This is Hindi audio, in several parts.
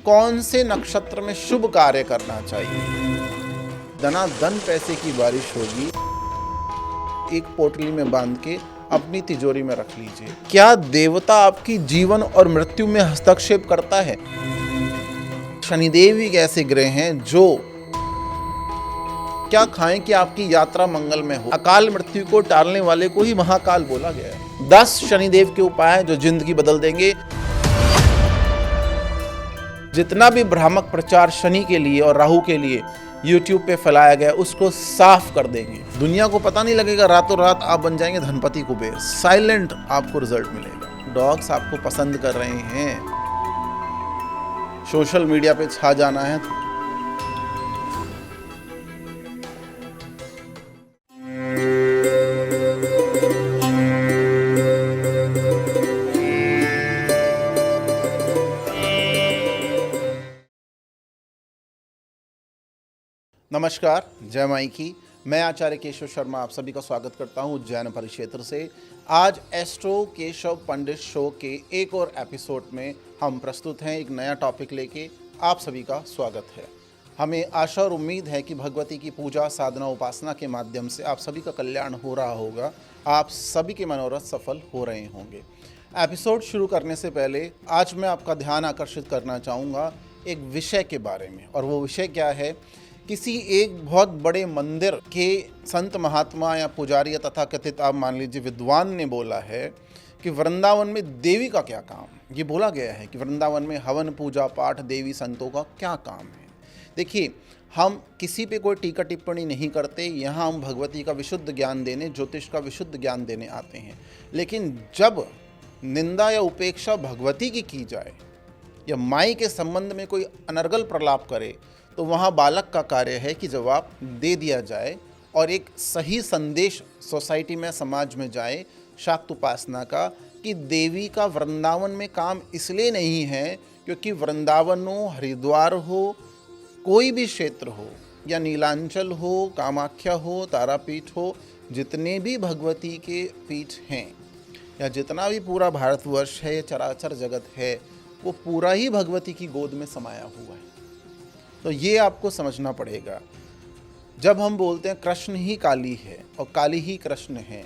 कौन से नक्षत्र में शुभ कार्य करना चाहिए। धनाधन पैसे की बारिश होगी, एक पोटली में बांध के अपनी तिजोरी में रख लीजिए। क्या देवता आपकी जीवन और मृत्यु में हस्तक्षेप करता है? शनिदेव एक ऐसे ग्रह हैं जो क्या खाएं कि आपकी यात्रा मंगल में हो। अकाल मृत्यु को टालने वाले को ही महाकाल बोला गया है। 10 शनिदेव के उपाय जो जिंदगी बदल देंगे। जितना भी भ्रामक प्रचार शनि के लिए और राहु के लिए YouTube पे फैलाया गया उसको साफ कर देंगे। दुनिया को पता नहीं लगेगा, रातों रात आप बन जाएंगे धनपति कुबेर। साइलेंट आपको रिजल्ट मिलेगा। डॉग्स आपको पसंद कर रहे हैं, सोशल मीडिया पे छा जाना है। नमस्कार, जय माई की। मैं आचार्य केशव शर्मा आप सभी का स्वागत करता हूं उज्जैन परिक्षेत्र से। आज एस्ट्रो केशव पंडित शो के एक और एपिसोड में हम प्रस्तुत हैं। एक नया टॉपिक लेके आप सभी का स्वागत है। हमें आशा और उम्मीद है कि भगवती की पूजा, साधना, उपासना के माध्यम से आप सभी का कल्याण हो रहा होगा, आप सभी के मनोरथ सफल हो रहे होंगे। एपिसोड शुरू करने से पहले आज मैं आपका ध्यान आकर्षित करना चाहूँगा एक विषय के बारे में। और वो विषय क्या है? किसी एक बहुत बड़े मंदिर के संत महात्मा या पुजारी या तथा कथित आप मान लीजिए विद्वान ने बोला है कि वृंदावन में देवी का क्या काम। ये बोला गया है कि वृंदावन में हवन, पूजा पाठ, देवी संतों का क्या काम है। देखिए, हम किसी पे कोई टीका टिप्पणी नहीं करते। यहाँ हम भगवती का विशुद्ध ज्ञान देने, ज्योतिष का विशुद्ध ज्ञान देने आते हैं। लेकिन जब निंदा या उपेक्षा भगवती की जाए या माई के संबंध में कोई अनर्गल प्रलाप करे तो वहाँ बालक का कार्य है कि जवाब दे दिया जाए और एक सही संदेश सोसाइटी में, समाज में जाए शाक्त उपासना का, कि देवी का वृंदावन में काम इसलिए नहीं है क्योंकि वृंदावन हो, हरिद्वार हो, कोई भी क्षेत्र हो या नीलांचल हो, कामाख्या हो, तारापीठ हो, जितने भी भगवती के पीठ हैं या जितना भी पूरा भारतवर्ष है, चराचर जगत है, वो पूरा ही भगवती की गोद में समाया हुआ है। तो ये आपको समझना पड़ेगा। जब हम बोलते हैं कृष्ण ही काली है और काली ही कृष्ण है,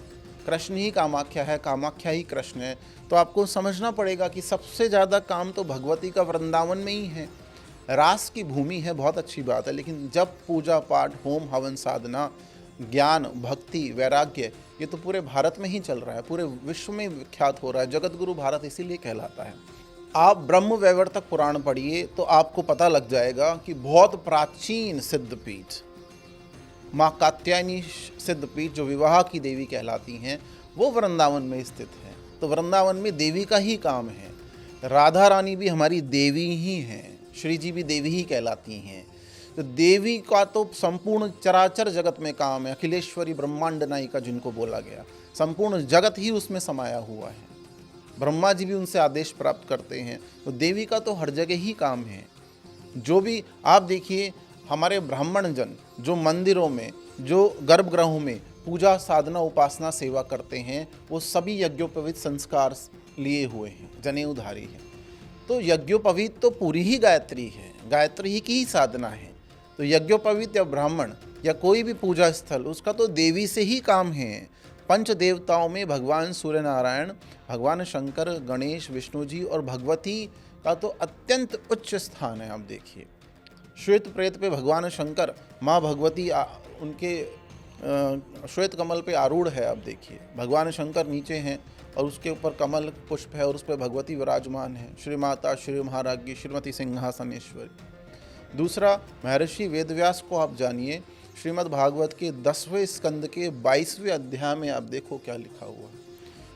कृष्ण ही कामाख्या है, कामाख्या ही कृष्ण है, तो आपको समझना पड़ेगा कि सबसे ज़्यादा काम तो भगवती का वृंदावन में ही है। रास की भूमि है, बहुत अच्छी बात है, लेकिन जब पूजा पाठ, होम हवन, साधना, ज्ञान, भक्ति, वैराग्य, ये तो पूरे भारत में ही चल रहा है, पूरे विश्व में विख्यात हो रहा है। जगत गुरु भारत इसीलिए कहलाता है। आप ब्रह्म वैवर्तक पुराण पढ़िए तो आपको पता लग जाएगा कि बहुत प्राचीन सिद्धपीठ, माँ कात्यायनी सिद्धपीठ जो विवाह की देवी कहलाती हैं, वो वृंदावन में स्थित है। तो वृंदावन में देवी का ही काम है। राधा रानी भी हमारी देवी ही हैं, श्री जी भी देवी ही कहलाती हैं। तो देवी का तो संपूर्ण चराचर जगत में काम है। अखिलेश्वरी ब्रह्मांड नायिका जिनको बोला गया, संपूर्ण जगत ही उसमें समाया हुआ है। ब्रह्मा जी भी उनसे आदेश प्राप्त करते हैं। तो देवी का तो हर जगह ही काम है। जो भी आप देखिए, हमारे ब्राह्मण जन जो मंदिरों में, जो गर्भगृहों में पूजा, साधना, उपासना, सेवा करते हैं, वो सभी यज्ञोपवीत संस्कार लिए हुए हैं, जनेऊधारी है। तो यज्ञोपवीत तो पूरी ही गायत्री है, गायत्री ही की ही साधना है। तो यज्ञोपवीत या ब्राह्मण या कोई भी पूजा स्थल, उसका तो देवी से ही काम है। पंच देवताओं में भगवान सूर्य नारायण, भगवान शंकर, गणेश, विष्णु जी और भगवती का तो अत्यंत उच्च स्थान है। आप देखिए, श्वेत प्रेत पे भगवान शंकर, माँ भगवती उनके श्वेत कमल पे आरूढ़ है। आप देखिए, भगवान शंकर नीचे हैं और उसके ऊपर कमल पुष्प है और उस पर भगवती विराजमान है। श्री माता, श्री महाराज्ञी, श्रीमती सिंहासनेश्वरी। दूसरा, महर्षि वेदव्यास को आप जानिए, श्रीमद् भागवत के 10वें स्कंद के 22वें अध्याय में आप देखो क्या लिखा हुआ है।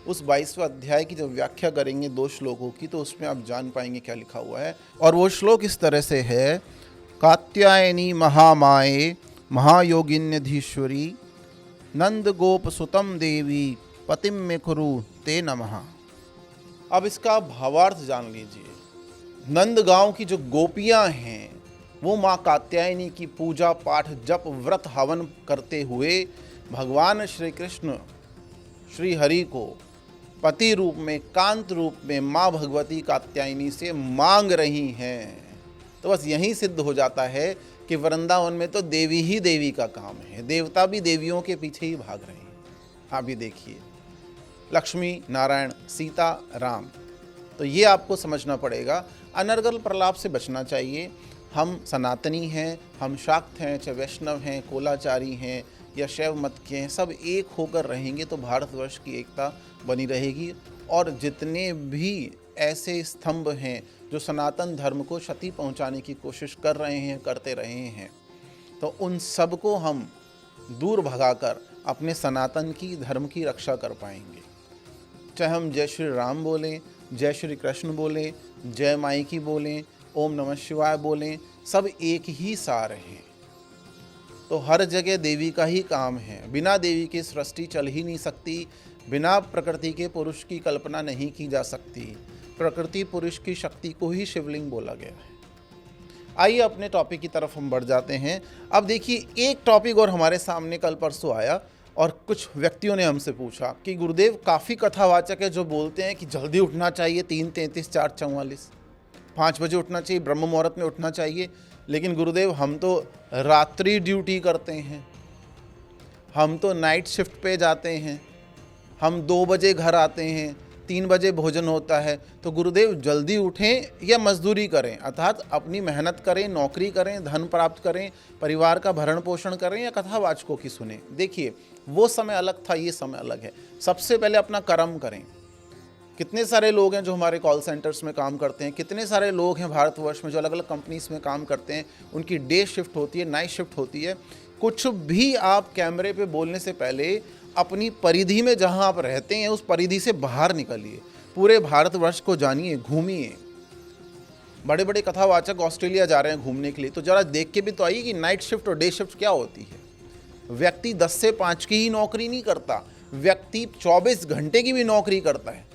उस 22वें अध्याय की जब व्याख्या करेंगे 2 श्लोकों की, तो उसमें आप जान पाएंगे क्या लिखा हुआ है। और वो श्लोक इस तरह से है, कात्यायनी महामाये महायोगिन्यधीश्वरी नंद गोप सुतम देवी पतिम में कुरु ते नमः। अब इसका भावार्थ जान लीजिए। नंद गांव की जो गोपियां हैं वो माँ कात्यायनी की पूजा पाठ, जप, व्रत, हवन करते हुए भगवान श्री कृष्ण, श्री हरि को पति रूप में, कांत रूप में माँ भगवती कात्यायनी से मांग रही हैं तो बस यही सिद्ध हो जाता है कि वृंदावन में तो देवी ही देवी का काम है, देवता भी देवियों के पीछे ही भाग रहे हैं। आप ये देखिए, लक्ष्मी नारायण सीता राम, तो ये आपको समझना पड़ेगा। अनर्गल प्रलाप से बचना चाहिए। हम सनातनी हैं, हम शाक्त हैं, चाहे वैष्णव हैं, कोलाचारी हैं या शैव मत के हैं, सब एक होकर रहेंगे तो भारतवर्ष की एकता बनी रहेगी। और जितने भी ऐसे स्तंभ हैं जो सनातन धर्म को क्षति पहुंचाने की कोशिश कर रहे हैं, करते रहे हैं, तो उन सब को हम दूर भगाकर अपने सनातन की धर्म की रक्षा कर पाएंगे। चाहे हम जय श्री राम बोलें, जय श्री कृष्ण बोलें, जय माई की बोलें, ओम नमः शिवाय बोलें, सब एक ही सार हैं। तो हर जगह देवी का ही काम है। बिना देवी की सृष्टि चल ही नहीं सकती, बिना प्रकृति के पुरुष की कल्पना नहीं की जा सकती। प्रकृति पुरुष की शक्ति को ही शिवलिंग बोला गया है। आइए अपने टॉपिक की तरफ हम बढ़ जाते हैं। अब देखिए, एक टॉपिक और हमारे सामने कल परसों आया और कुछ व्यक्तियों ने हमसे पूछा कि गुरुदेव, काफ़ी कथावाचक है जो बोलते हैं कि जल्दी उठना चाहिए, 3:33, 4:44, 5 बजे उठना चाहिए, ब्रह्म मुहूर्त में उठना चाहिए। लेकिन गुरुदेव, हम तो रात्रि ड्यूटी करते हैं, हम तो नाइट शिफ्ट पे जाते हैं, हम 2 बजे घर आते हैं, 3 बजे भोजन होता है। तो गुरुदेव, जल्दी उठें या मजदूरी करें, अर्थात अपनी मेहनत करें, नौकरी करें, धन प्राप्त करें, परिवार का भरण पोषण करें या कथावाचकों की सुने। देखिए, वो समय अलग था, ये समय अलग है। सबसे पहले अपना कर्म करें। कितने सारे लोग हैं जो हमारे कॉल सेंटर्स में काम करते हैं, कितने सारे लोग हैं भारतवर्ष में जो अलग अलग कंपनीज में काम करते हैं, उनकी डे शिफ्ट होती है, नाइट शिफ्ट होती है। कुछ भी आप कैमरे पे बोलने से पहले अपनी परिधि में जहां आप रहते हैं उस परिधि से बाहर निकलिए, पूरे भारतवर्ष को जानिए, घूमिए। बड़े बड़े कथावाचक ऑस्ट्रेलिया जा रहे हैं घूमने के लिए, तो जरा देख के भी तो आइए कि नाइट शिफ्ट और डे शिफ्ट क्या होती है। व्यक्ति 10 से 5 की ही नौकरी नहीं करता, व्यक्ति 24 घंटे की भी नौकरी करता है।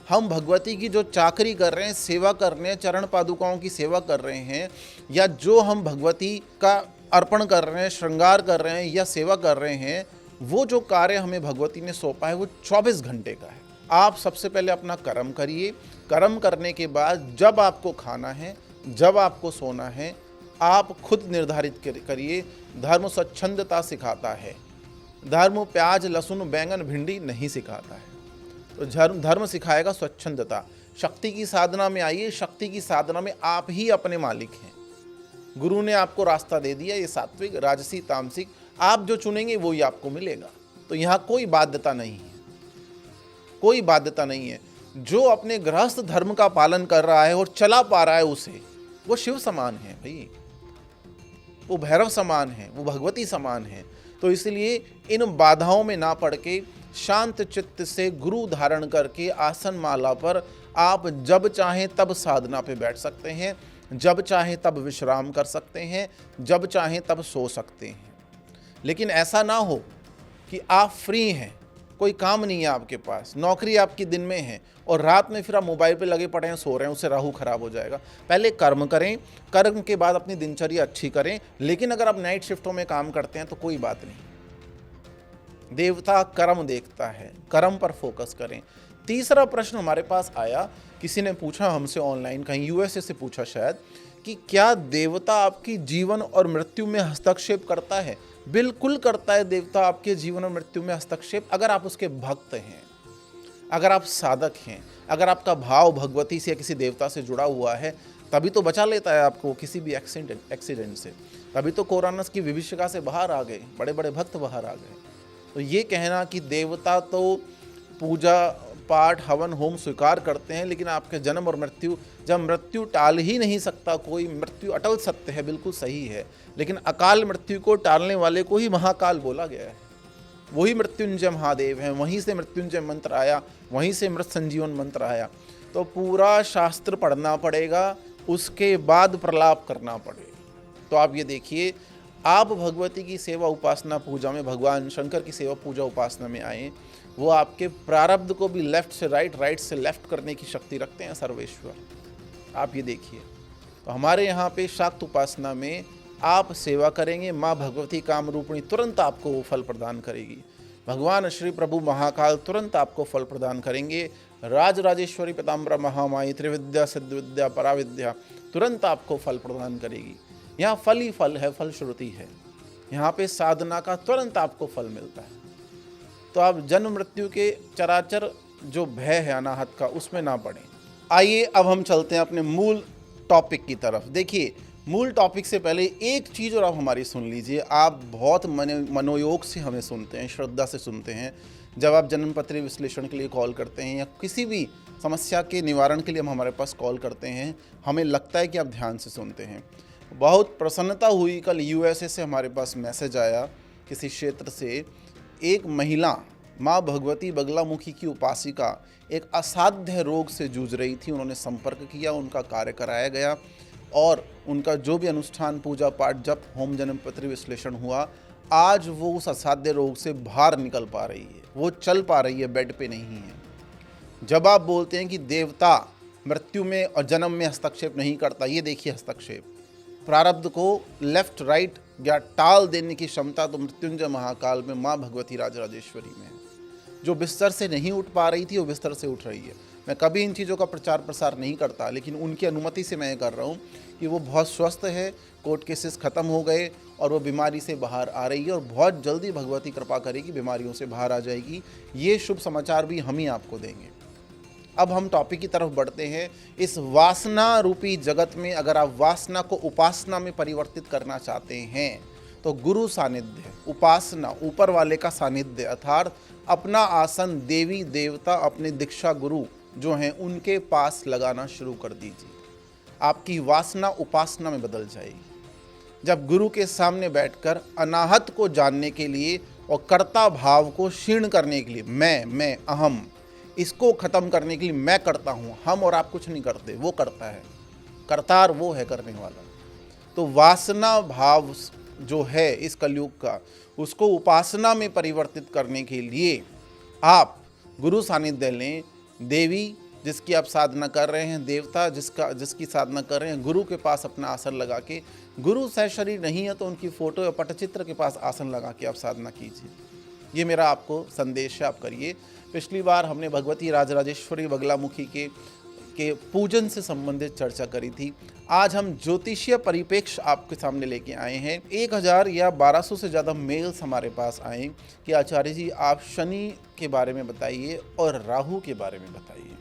हम भगवती की जो चाकरी कर रहे हैं, सेवा कर रहे हैं, चरण पादुकाओं की सेवा कर रहे हैं, या जो हम भगवती का अर्पण कर रहे हैं, श्रृंगार कर रहे हैं या सेवा कर रहे हैं, वो जो कार्य हमें भगवती ने सौंपा है वो 24 घंटे का है। आप सबसे पहले अपना कर्म करिए। कर्म करने के बाद जब आपको खाना है, जब आपको सोना है, आप खुद निर्धारित करिए। धर्म स्वच्छंदता सिखाता है, धर्म प्याज लहसुन बैंगन भिंडी नहीं सिखाता है। तो धर्म सिखाएगा स्वच्छंदता। शक्ति की साधना में आइए, शक्ति की साधना में आप ही अपने मालिक हैं। गुरु ने आपको रास्ता दे दिया, ये सात्विक राजसी तामसिक, आप जो चुनेंगे वो ही आपको मिलेगा। तो यहाँ कोई बाध्यता नहीं है, कोई बाध्यता नहीं है। जो अपने गृहस्थ धर्म का पालन कर रहा है और चला पा रहा है उसे, वो शिव समान है भाई, वो भैरव समान है, वो भगवती समान है। तो इसलिए इन बाधाओं में ना पड़ के शांत चित्त से गुरु धारण करके आसन माला पर आप जब चाहें तब साधना पे बैठ सकते हैं, जब चाहें तब विश्राम कर सकते हैं, जब चाहें तब सो सकते हैं। लेकिन ऐसा ना हो कि आप फ्री हैं, कोई काम नहीं है आपके पास, नौकरी आपकी दिन में है और रात में फिर आप मोबाइल पे लगे पड़े हैं, सो रहे हैं, उससे राहु खराब हो जाएगा। पहले कर्म करें, कर्म के बाद अपनी दिनचर्या अच्छी करें। लेकिन अगर आप नाइट शिफ्टों में काम करते हैं तो कोई बात नहीं, देवता कर्म देखता है, कर्म पर फोकस करें। तीसरा प्रश्न हमारे पास आया, किसी ने पूछा हमसे ऑनलाइन, कहीं यूएसए से पूछा शायद, कि क्या देवता आपकी जीवन और मृत्यु में हस्तक्षेप करता है? बिल्कुल करता है देवता आपके जीवन और मृत्यु में हस्तक्षेप, अगर आप उसके भक्त हैं, अगर आप साधक हैं, अगर आपका भाव भगवती से या किसी देवता से जुड़ा हुआ है, तभी तो बचा लेता है आपको किसी भी एक्सीडेंट से। तभी तो कोरोना की विभीषिका से बाहर आ गए, बड़े बड़े भक्त बाहर आ गए। तो ये कहना कि देवता तो पूजा पाठ हवन होम स्वीकार करते हैं, लेकिन आपके जन्म और मृत्यु, जब मृत्यु टाल ही नहीं सकता कोई, मृत्यु अटल सत्य है, बिल्कुल सही है। लेकिन अकाल मृत्यु को टालने वाले को ही महाकाल बोला गया है। वही मृत्युंजय महादेव हैं, वहीं से मृत्युंजय मंत्र आया, वहीं से मृत संजीवन मंत्र आया। तो पूरा शास्त्र पढ़ना पड़ेगा, उसके बाद प्रलाप करना पड़ेगा। तो आप ये देखिए, आप भगवती की सेवा उपासना पूजा में, भगवान शंकर की सेवा पूजा उपासना में आए, वो आपके प्रारब्ध को भी लेफ्ट से राइट, राइट से लेफ्ट करने की शक्ति रखते हैं सर्वेश्वर। आप ये देखिए, तो हमारे यहाँ पे शाक्त उपासना में आप सेवा करेंगे, माँ भगवती काम रूपिणी तुरंत आपको वो फल प्रदान करेगी। भगवान श्री प्रभु महाकाल तुरंत आपको फल प्रदान करेंगे। राज राजेश्वरी पीताम्बरा महामाई त्रिविद्या सिद्ध विद्या पराविद्या तुरंत आपको फल प्रदान करेगी। यहाँ फल ही फल है, फलश्रुति है। यहाँ पे साधना का तुरंत आपको फल मिलता है। तो आप जन्म मृत्यु के चराचर जो भय है अनाहत का, उसमें ना पड़ें। आइए अब हम चलते हैं अपने मूल टॉपिक की तरफ। देखिए, मूल टॉपिक से पहले एक चीज़ और आप हमारी सुन लीजिए। आप बहुत मनोयोग से हमें सुनते हैं, श्रद्धा से सुनते हैं। जब आप जन्मपत्री विश्लेषण के लिए कॉल करते हैं या किसी भी समस्या के निवारण के लिए हम हमारे पास कॉल करते हैं, हमें लगता है कि आप ध्यान से सुनते हैं। बहुत प्रसन्नता हुई, कल यूएसए से हमारे पास मैसेज आया किसी क्षेत्र से। एक महिला माँ भगवती बगलामुखी की उपासिका एक असाध्य रोग से जूझ रही थी। उन्होंने संपर्क किया, उनका कार्य कराया गया और उनका जो भी अनुष्ठान, पूजा पाठ, जप, होम, जन्मपत्री विश्लेषण हुआ, आज वो उस असाध्य रोग से बाहर निकल पा रही है, वो चल पा रही है, बेड पे नहीं है। जब आप बोलते हैं कि देवता मृत्यु में और जन्म में हस्तक्षेप नहीं करता, ये देखिए हस्तक्षेप। प्रारब्ध को लेफ्ट राइट या टाल देने की क्षमता तो मृत्युंजय महाकाल में माँ भगवती राजराजेश्वरी में है। जो बिस्तर से नहीं उठ पा रही थी वो बिस्तर से उठ रही है। मैं कभी इन चीज़ों का प्रचार प्रसार नहीं करता, लेकिन उनकी अनुमति से मैं ये कर रहा हूँ कि वो बहुत स्वस्थ है, कोर्ट केसेस ख़त्म हो गए और वो बीमारी से बाहर आ रही है और बहुत जल्दी भगवती कृपा करेगी, बीमारियों से बाहर आ जाएगी। ये शुभ समाचार भी हम ही आपको देंगे। अब हम टॉपिक की तरफ बढ़ते हैं। इस वासना रूपी जगत में अगर आप वासना को उपासना में परिवर्तित करना चाहते हैं तो गुरु सानिध्य, उपासना, ऊपर वाले का सानिध्य, अर्थात अपना आसन देवी देवता, अपने दीक्षा गुरु जो हैं उनके पास लगाना शुरू कर दीजिए। आपकी वासना उपासना में बदल जाएगी। जब गुरु के सामने बैठकर अनाहत को जानने के लिए और कर्ता भाव को क्षीण करने के लिए, मैं अहम, इसको खत्म करने के लिए मैं करता हूँ, हम और आप कुछ नहीं करते, वो करता है, करतार वो है करने वाला। तो वासना भाव जो है इस कलयुग का, उसको उपासना में परिवर्तित करने के लिए आप गुरु सानिध्य लें। देवी जिसकी आप साधना कर रहे हैं, देवता जिसकी साधना कर रहे हैं, गुरु के पास अपना आसन लगा के, गुरु सहशरीर नहीं है तो उनकी फोटो या पटचित्र के पास आसन लगा के आप साधना कीजिए। ये मेरा आपको संदेश है, आप करिए। पिछली बार हमने भगवती राजराजेश्वरी बगलामुखी के पूजन से संबंधित चर्चा करी थी। आज हम ज्योतिषीय परिप्रेक्ष्य आपके सामने लेके आए हैं। 1000 या 1200 से ज़्यादा मेल्स हमारे पास आए कि आचार्य जी आप शनि के बारे में बताइए और राहु के बारे में बताइए,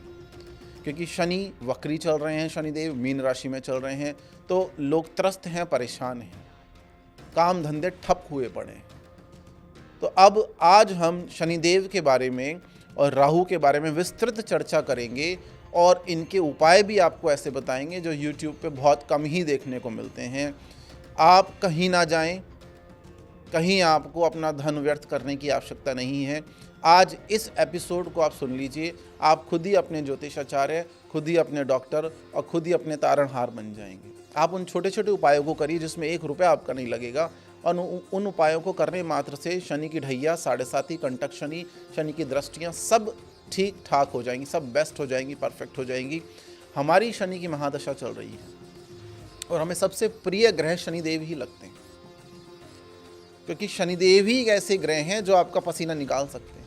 क्योंकि शनि वक्री चल रहे हैं, शनिदेव मीन राशि में चल रहे हैं, तो लोग त्रस्त हैं, परेशान हैं, काम धंधे ठप हुए पड़े हैं। तो अब आज हम शनिदेव के बारे में और राहु के बारे में विस्तृत चर्चा करेंगे और इनके उपाय भी आपको ऐसे बताएंगे जो YouTube पे बहुत कम ही देखने को मिलते हैं। आप कहीं ना जाएं, कहीं आपको अपना धन व्यर्थ करने की आवश्यकता नहीं है। आज इस एपिसोड को आप सुन लीजिए, आप खुद ही अपने ज्योतिषाचार्य, खुद ही अपने डॉक्टर और खुद ही अपने तारणहार बन जाएंगे। आप उन छोटे छोटे उपायों को करिए जिसमें 1 रुपया आपका नहीं लगेगा और उन उपायों को करने मात्र से शनि की ढैया, 7.5 कंटक शनि, शनि की दृष्टियाँ सब ठीक ठाक हो जाएंगी, सब बेस्ट हो जाएंगी, परफेक्ट हो जाएंगी। हमारी शनि की महादशा चल रही है और हमें सबसे प्रिय ग्रह शनिदेव ही लगते हैं, क्योंकि शनिदेव ही एक ऐसे ग्रह हैं जो आपका पसीना निकाल सकते हैं।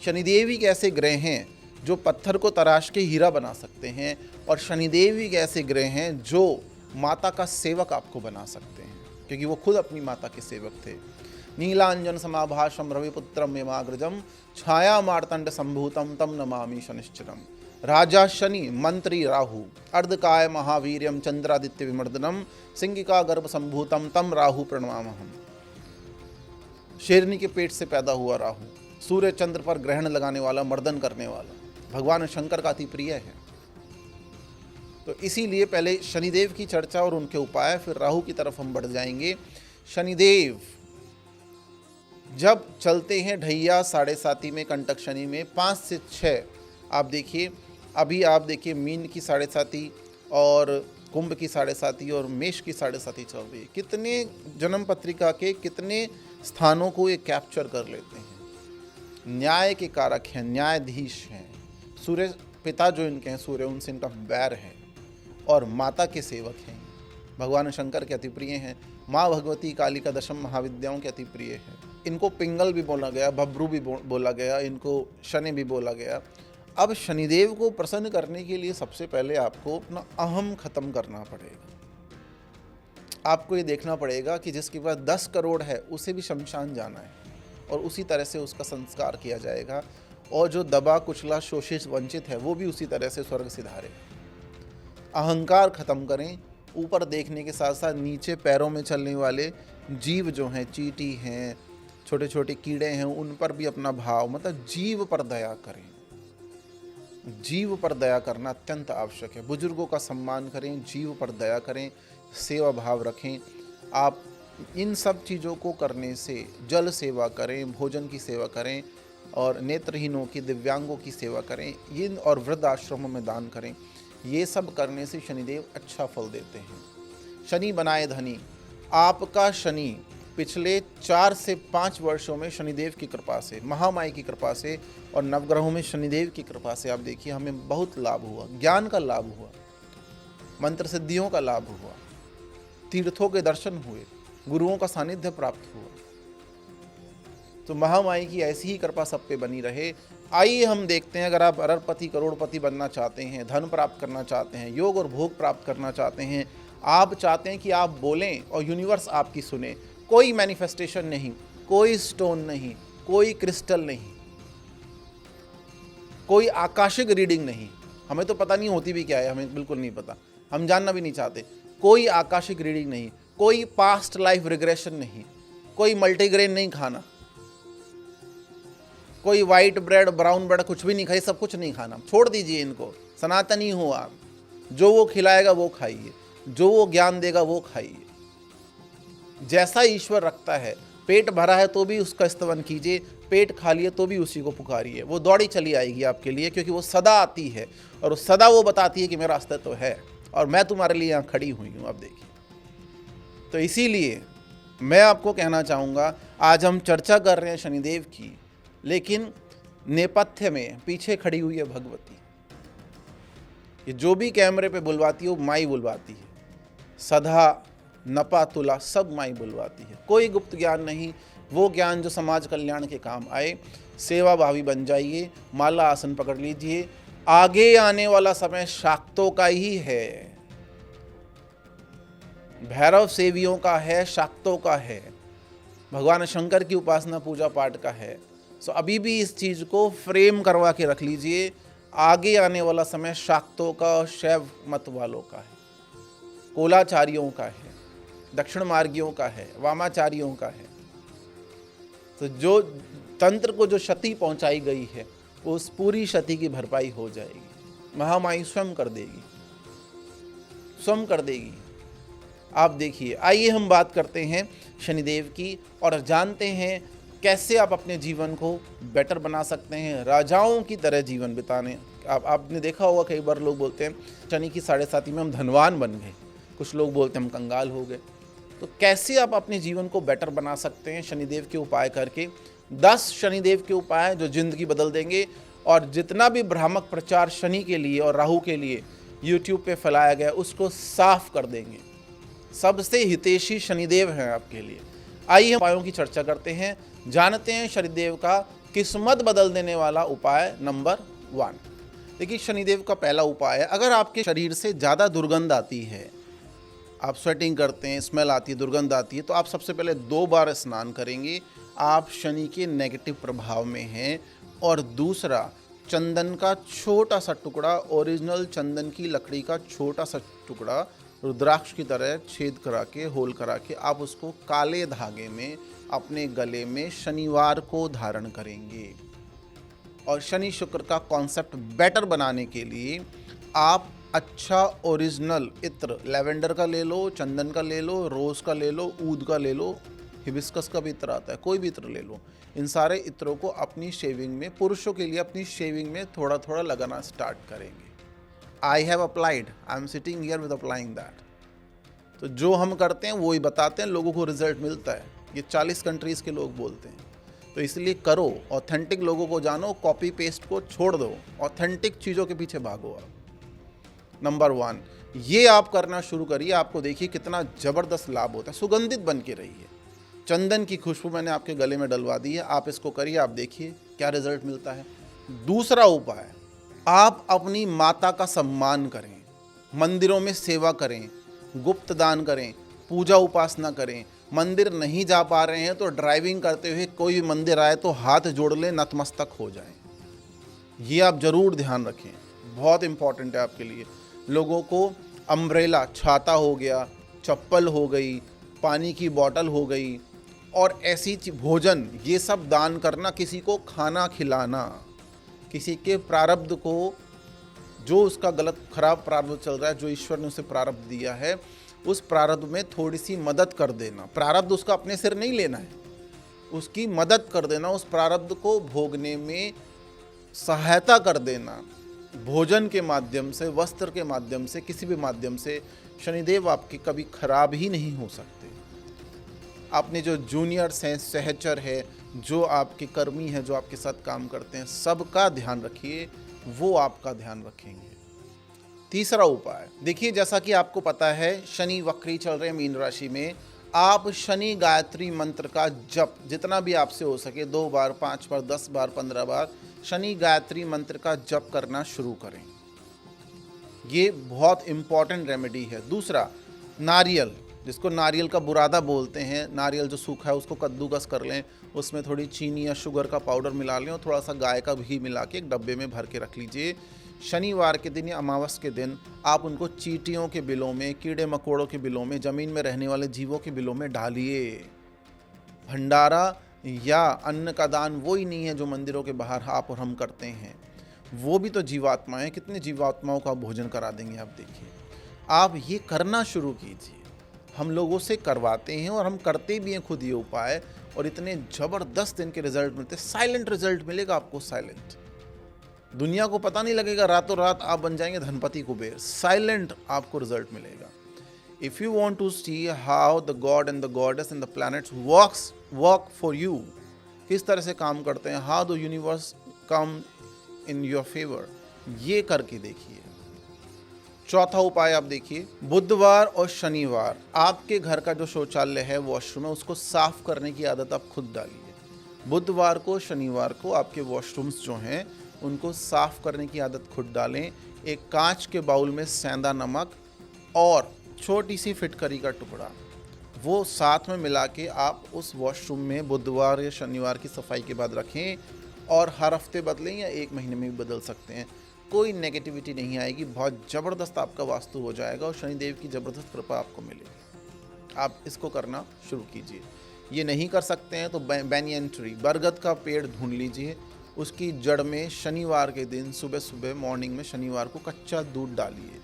शनिदेव ही एक ऐसे ग्रह हैं जो पत्थर को तराश के हीरा बना सकते हैं और शनिदेव ही एक ऐसे ग्रह हैं जो माता का सेवक आपको बना सकते हैं, क्योंकि वो खुद अपनी माता के सेवक थे। नीलांजन समाभाषम रविपुत्रम यमाग्रजम छाया मार्तंड संभूतम तम नमामि शनिश्चरम। राजा शनि, मंत्री राहु, अर्धकाय महावीर्यम चंद्रादित्य विमर्दनम, सिंगिका गर्भ संभूतम तम राहु प्रणमामहम। शेरनी के पेट से पैदा हुआ राहु, सूर्य चंद्र पर ग्रहण लगाने वाला, मर्दन करने वाला, भगवान शंकर का अति प्रिय है। तो इसीलिए पहले शनिदेव की चर्चा और उनके उपाय, फिर राहु की तरफ हम बढ़ जाएंगे। शनिदेव जब चलते हैं ढैया 7.5 में, कंटक शनि में 5 से 6, आप देखिए अभी आप देखिए मीन की 7.5 और कुंभ की 7.5 और मेष की 7.5 चल रही है। कितने जन्म पत्रिका के कितने स्थानों को ये कैप्चर कर लेते हैं। न्याय के कारक हैं, न्यायाधीश हैं। सूर्य पिता जो इनके हैं सूर्य, उनसे इनका बैर है और माता के सेवक हैं, भगवान शंकर के अति प्रिय हैं। माँ भगवती काली का 10 महाविद्याओं के अति प्रिय है। इनको पिंगल भी बोला गया, बब्रू भी बोला गया, इनको शनि भी बोला गया। अब शनिदेव को प्रसन्न करने के लिए सबसे पहले आपको अपना अहम खत्म करना पड़ेगा। आपको ये देखना पड़ेगा कि जिसके पास 10 करोड़ है उसे भी शमशान जाना है और उसी तरह से उसका संस्कार किया जाएगा, और जो दबा कुचला शोषित वंचित है वो भी उसी तरह से स्वर्ग सिधारेगा। अहंकार खत्म करें। ऊपर देखने के साथ साथ नीचे पैरों में चलने वाले जीव जो हैं, चींटी हैं, छोटे छोटे कीड़े हैं, उन पर भी अपना भाव, मतलब जीव पर दया करें। जीव पर दया करना अत्यंत आवश्यक है। बुजुर्गों का सम्मान करें, जीव पर दया करें, सेवा भाव रखें। आप इन सब चीज़ों को करने से, जल सेवा करें, भोजन की सेवा करें, और नेत्रहीनों की, दिव्यांगों की सेवा करें, इन और वृद्ध आश्रमों में दान करें। ये सब करने से शनिदेव अच्छा फल देते हैं। शनि बनाए धनी। आपका शनि पिछले 4 से 5 वर्षों में शनिदेव की कृपा से, महामाई की कृपा से और नवग्रहों में शनिदेव की कृपा से, आप देखिए हमें बहुत लाभ हुआ। ज्ञान का लाभ हुआ, मंत्र सिद्धियों का लाभ हुआ, तीर्थों के दर्शन हुए, गुरुओं का सानिध्य प्राप्त हुआ। तो महामाई की ऐसी ही कृपा सब पे बनी रहे। आइए हम देखते हैं, अगर आप अरबपति करोड़पति बनना चाहते हैं, धन प्राप्त करना चाहते हैं, योग और भोग प्राप्त करना चाहते हैं, आप चाहते हैं कि आप बोलें और यूनिवर्स आपकी सुने, कोई मैनिफेस्टेशन नहीं, कोई स्टोन नहीं, कोई क्रिस्टल नहीं, कोई आकाशिक रीडिंग नहीं, हमें तो पता नहीं होती भी क्या है, हमें बिल्कुल नहीं पता, हम जानना भी नहीं चाहते। कोई आकाशिक रीडिंग नहीं, कोई पास्ट लाइफ रिग्रेशन नहीं, कोई मल्टीग्रेन नहीं खाना, कोई वाइट ब्रेड, ब्राउन ब्रेड कुछ भी नहीं खाइए, सब कुछ नहीं खाना, छोड़ दीजिए इनको। सनातनी हो आप, जो वो खिलाएगा वो खाइए, जो वो ज्ञान देगा वो खाइए। जैसा ईश्वर रखता है, पेट भरा है तो भी उसका स्तवन कीजिए, पेट खाली है तो भी उसी को पुकारिए, वो दौड़ी चली आएगी आपके लिए, क्योंकि वो सदा आती है और सदा वो बताती है कि मेरा अस्तित्व है और मैं तुम्हारे लिए यहाँ खड़ी हुई हूँ। अब देखिए, तो इसीलिए मैं आपको कहना चाहूँगा, आज हम चर्चा कर रहे हैं शनिदेव की, लेकिन नेपथ्य में पीछे खड़ी हुई है भगवती। ये जो भी कैमरे पे बुलवाती है वो माई बुलवाती है, सदा नपा तुला सब माई बुलवाती है। कोई गुप्त ज्ञान नहीं, वो ज्ञान जो समाज कल्याण के काम आए। सेवा भावी बन जाइए, माला आसन पकड़ लीजिए। आगे आने वाला समय शाक्तों का ही है, भैरव सेवियों का है, शाक्तों का है, भगवान शंकर की उपासना पूजा पाठ का है। सो अभी भी इस चीज़ को फ्रेम करवा के रख लीजिए। आगे आने वाला समय शाक्तों का और शैव मत वालों का है, कोलाचारियों का है, दक्षिण मार्गियों का है, वामाचारियों का है। तो जो तंत्र को जो क्षति पहुंचाई गई है, वो उस पूरी क्षति की भरपाई हो जाएगी। महामाई स्वयं कर देगी, स्वयं कर देगी। आप देखिए, आइए हम बात करते हैं शनिदेव की और जानते हैं कैसे आप अपने जीवन को बेटर बना सकते हैं, राजाओं की तरह जीवन बिताने। आपने देखा होगा, कई बार लोग बोलते हैं शनि की 7.5 में हम धनवान बन गए, कुछ लोग बोलते हैं हम कंगाल हो गए। तो कैसे आप अपने जीवन को बेटर बना सकते हैं शनिदेव के उपाय करके। 10 शनिदेव के उपाय जो जिंदगी बदल देंगे, और जितना भी भ्रामक प्रचार शनि के लिए और राहु के लिए यूट्यूब पे फैलाया गया उसको साफ कर देंगे। सबसे हितैषी शनिदेव हैं आपके लिए। आइए हम उपायों की चर्चा करते हैं, जानते हैं शनिदेव का किस्मत बदल देने वाला उपाय नंबर 1। देखिए, शनिदेव का पहला उपाय है, अगर आपके शरीर से ज़्यादा दुर्गंध आती है, आप स्वेटिंग करते हैं, स्मेल आती है, दुर्गंध आती है, तो आप सबसे पहले 2 बार स्नान करेंगे, आप शनि के नेगेटिव प्रभाव में हैं। और दूसरा, चंदन का छोटा सा टुकड़ा, ओरिजिनल चंदन की लकड़ी का छोटा सा टुकड़ा रुद्राक्ष की तरह छेद करा के, होल करा के, आप उसको काले धागे में अपने गले में शनिवार को धारण करेंगे। और शनि शुक्र का कॉन्सेप्ट बेटर बनाने के लिए आप अच्छा ओरिजिनल इत्र, लेवेंडर का ले लो, चंदन का ले लो, रोज़ का ले लो, ऊद का ले लो, हिबिस्कस का भी इत्र आता है, कोई भी इत्र ले लो। इन सारे इत्रों को अपनी शेविंग में, पुरुषों के लिए अपनी शेविंग में थोड़ा थोड़ा लगाना स्टार्ट करेंगे। I have applied, I am sitting here with applying that. तो जो हम करते हैं वो ही बताते हैं, लोगों को रिजल्ट मिलता है। ये 40 कंट्रीज़ के लोग बोलते हैं। तो इसलिए करो, ऑथेंटिक लोगों को जानो, कॉपी पेस्ट को छोड़ दो, ऑथेंटिक चीज़ों के पीछे भागो आप। नंबर 1, ये आप करना शुरू करिए, आपको देखिए कितना ज़बरदस्त लाभ होता है। सुगंधित बन के रहिए। चंदन की खुशबू मैंने आपके गले में डलवा दी है, आप इसको करिए, आप देखिए क्या रिजल्ट मिलता है। दूसरा उपाय, आप अपनी माता का सम्मान करें, मंदिरों में सेवा करें, गुप्त दान करें, पूजा उपासना करें। मंदिर नहीं जा पा रहे हैं तो ड्राइविंग करते हुए कोई भी मंदिर आए तो हाथ जोड़ लें, नतमस्तक हो जाएं। ये आप ज़रूर ध्यान रखें, बहुत इम्पॉर्टेंट है आपके लिए। लोगों को अम्ब्रेला, छाता हो गया, चप्पल हो गई, पानी की बोतल हो गई और ऐसी भोजन, ये सब दान करना, किसी को खाना खिलाना, किसी के प्रारब्ध को, जो उसका गलत खराब प्रारब्ध चल रहा है, जो ईश्वर ने उसे प्रारब्ध दिया है, उस प्रारब्ध में थोड़ी सी मदद कर देना। प्रारब्ध उसका अपने सिर नहीं लेना है, उसकी मदद कर देना, उस प्रारब्ध को भोगने में सहायता कर देना। भोजन के माध्यम से, वस्त्र के माध्यम से, किसी भी माध्यम से शनिदेव आपके कभी खराब ही नहीं हो सकते। अपने जो जूनियर्स हैं, सहचर है, जो आपके कर्मी हैं, जो आपके साथ काम करते हैं, सबका ध्यान रखिए, वो आपका ध्यान रखेंगे। तीसरा उपाय देखिए, जैसा कि आपको पता है शनि वक्री चल रहे हैं मीन राशि में। आप शनि गायत्री मंत्र का जप जितना भी आपसे हो सके, 2 बार, 5 बार, 10 बार, 15 बार शनि गायत्री मंत्र का जप करना शुरू करें। ये बहुत इंपॉर्टेंट रेमेडी है। दूसरा, नारियल, जिसको नारियल का बुरादा बोलते हैं, नारियल जो सूखा है उसको कद्दूकस कर लें, उसमें थोड़ी चीनी या शुगर का पाउडर मिला लें और थोड़ा सा गाय का घी मिला के एक डब्बे में भर के रख लीजिए। शनिवार के दिन या अमावस के दिन आप उनको चींटियों के बिलों में, कीड़े मकोड़ों के बिलों में, ज़मीन में रहने वाले जीवों के बिलों में डालिए। भंडारा या अन्न का दान वो ही नहीं है जो मंदिरों के बाहर आप और हम करते हैं, वो भी तो जीवात्माएं हैं। कितने जीवात्माओं का भोजन करा देंगे आप, देखिए। आप ये करना शुरू कीजिए। हम लोगों से करवाते हैं और हम करते भी हैं खुद ये उपाय, और इतने ज़बरदस्त इनके रिजल्ट मिलते हैं। साइलेंट रिजल्ट मिलेगा आपको, साइलेंट। दुनिया को पता नहीं लगेगा, रातों रात आप बन जाएंगे धनपति कुबेर। साइलेंट आपको रिजल्ट मिलेगा। If you want to see how the god and the goddess and the planets work for you, किस तरह से काम करते हैं, how the universe come in your favour, ये करके देखिए। चौथा उपाय आप देखिए, बुधवार और शनिवार आपके घर का जो शौचालय है, वॉशरूम है, उसको साफ करने की आदत आप खुद डालिए। बुधवार को, शनिवार को आपके वॉशरूम्स जो हैं उनको साफ करने की आदत खुद डालें। एक कांच के बाउल में सेंधा नमक और छोटी सी फिटकरी का टुकड़ा, वो साथ में मिला के आप उस वॉशरूम में बुधवार या शनिवार की सफाई के बाद रखें, और हर हफ्ते बदलें या 1 महीने में भी बदल सकते हैं। कोई नेगेटिविटी नहीं आएगी, बहुत ज़बरदस्त आपका वास्तु हो जाएगा और शनिदेव की ज़बरदस्त कृपा आपको मिलेगी। आप इसको करना शुरू कीजिए। ये नहीं कर सकते हैं तो बैनियन ट्री, बरगद का पेड़ ढूंढ लीजिए, उसकी जड़ में शनिवार के दिन सुबह सुबह मॉर्निंग में शनिवार को कच्चा दूध डालिए,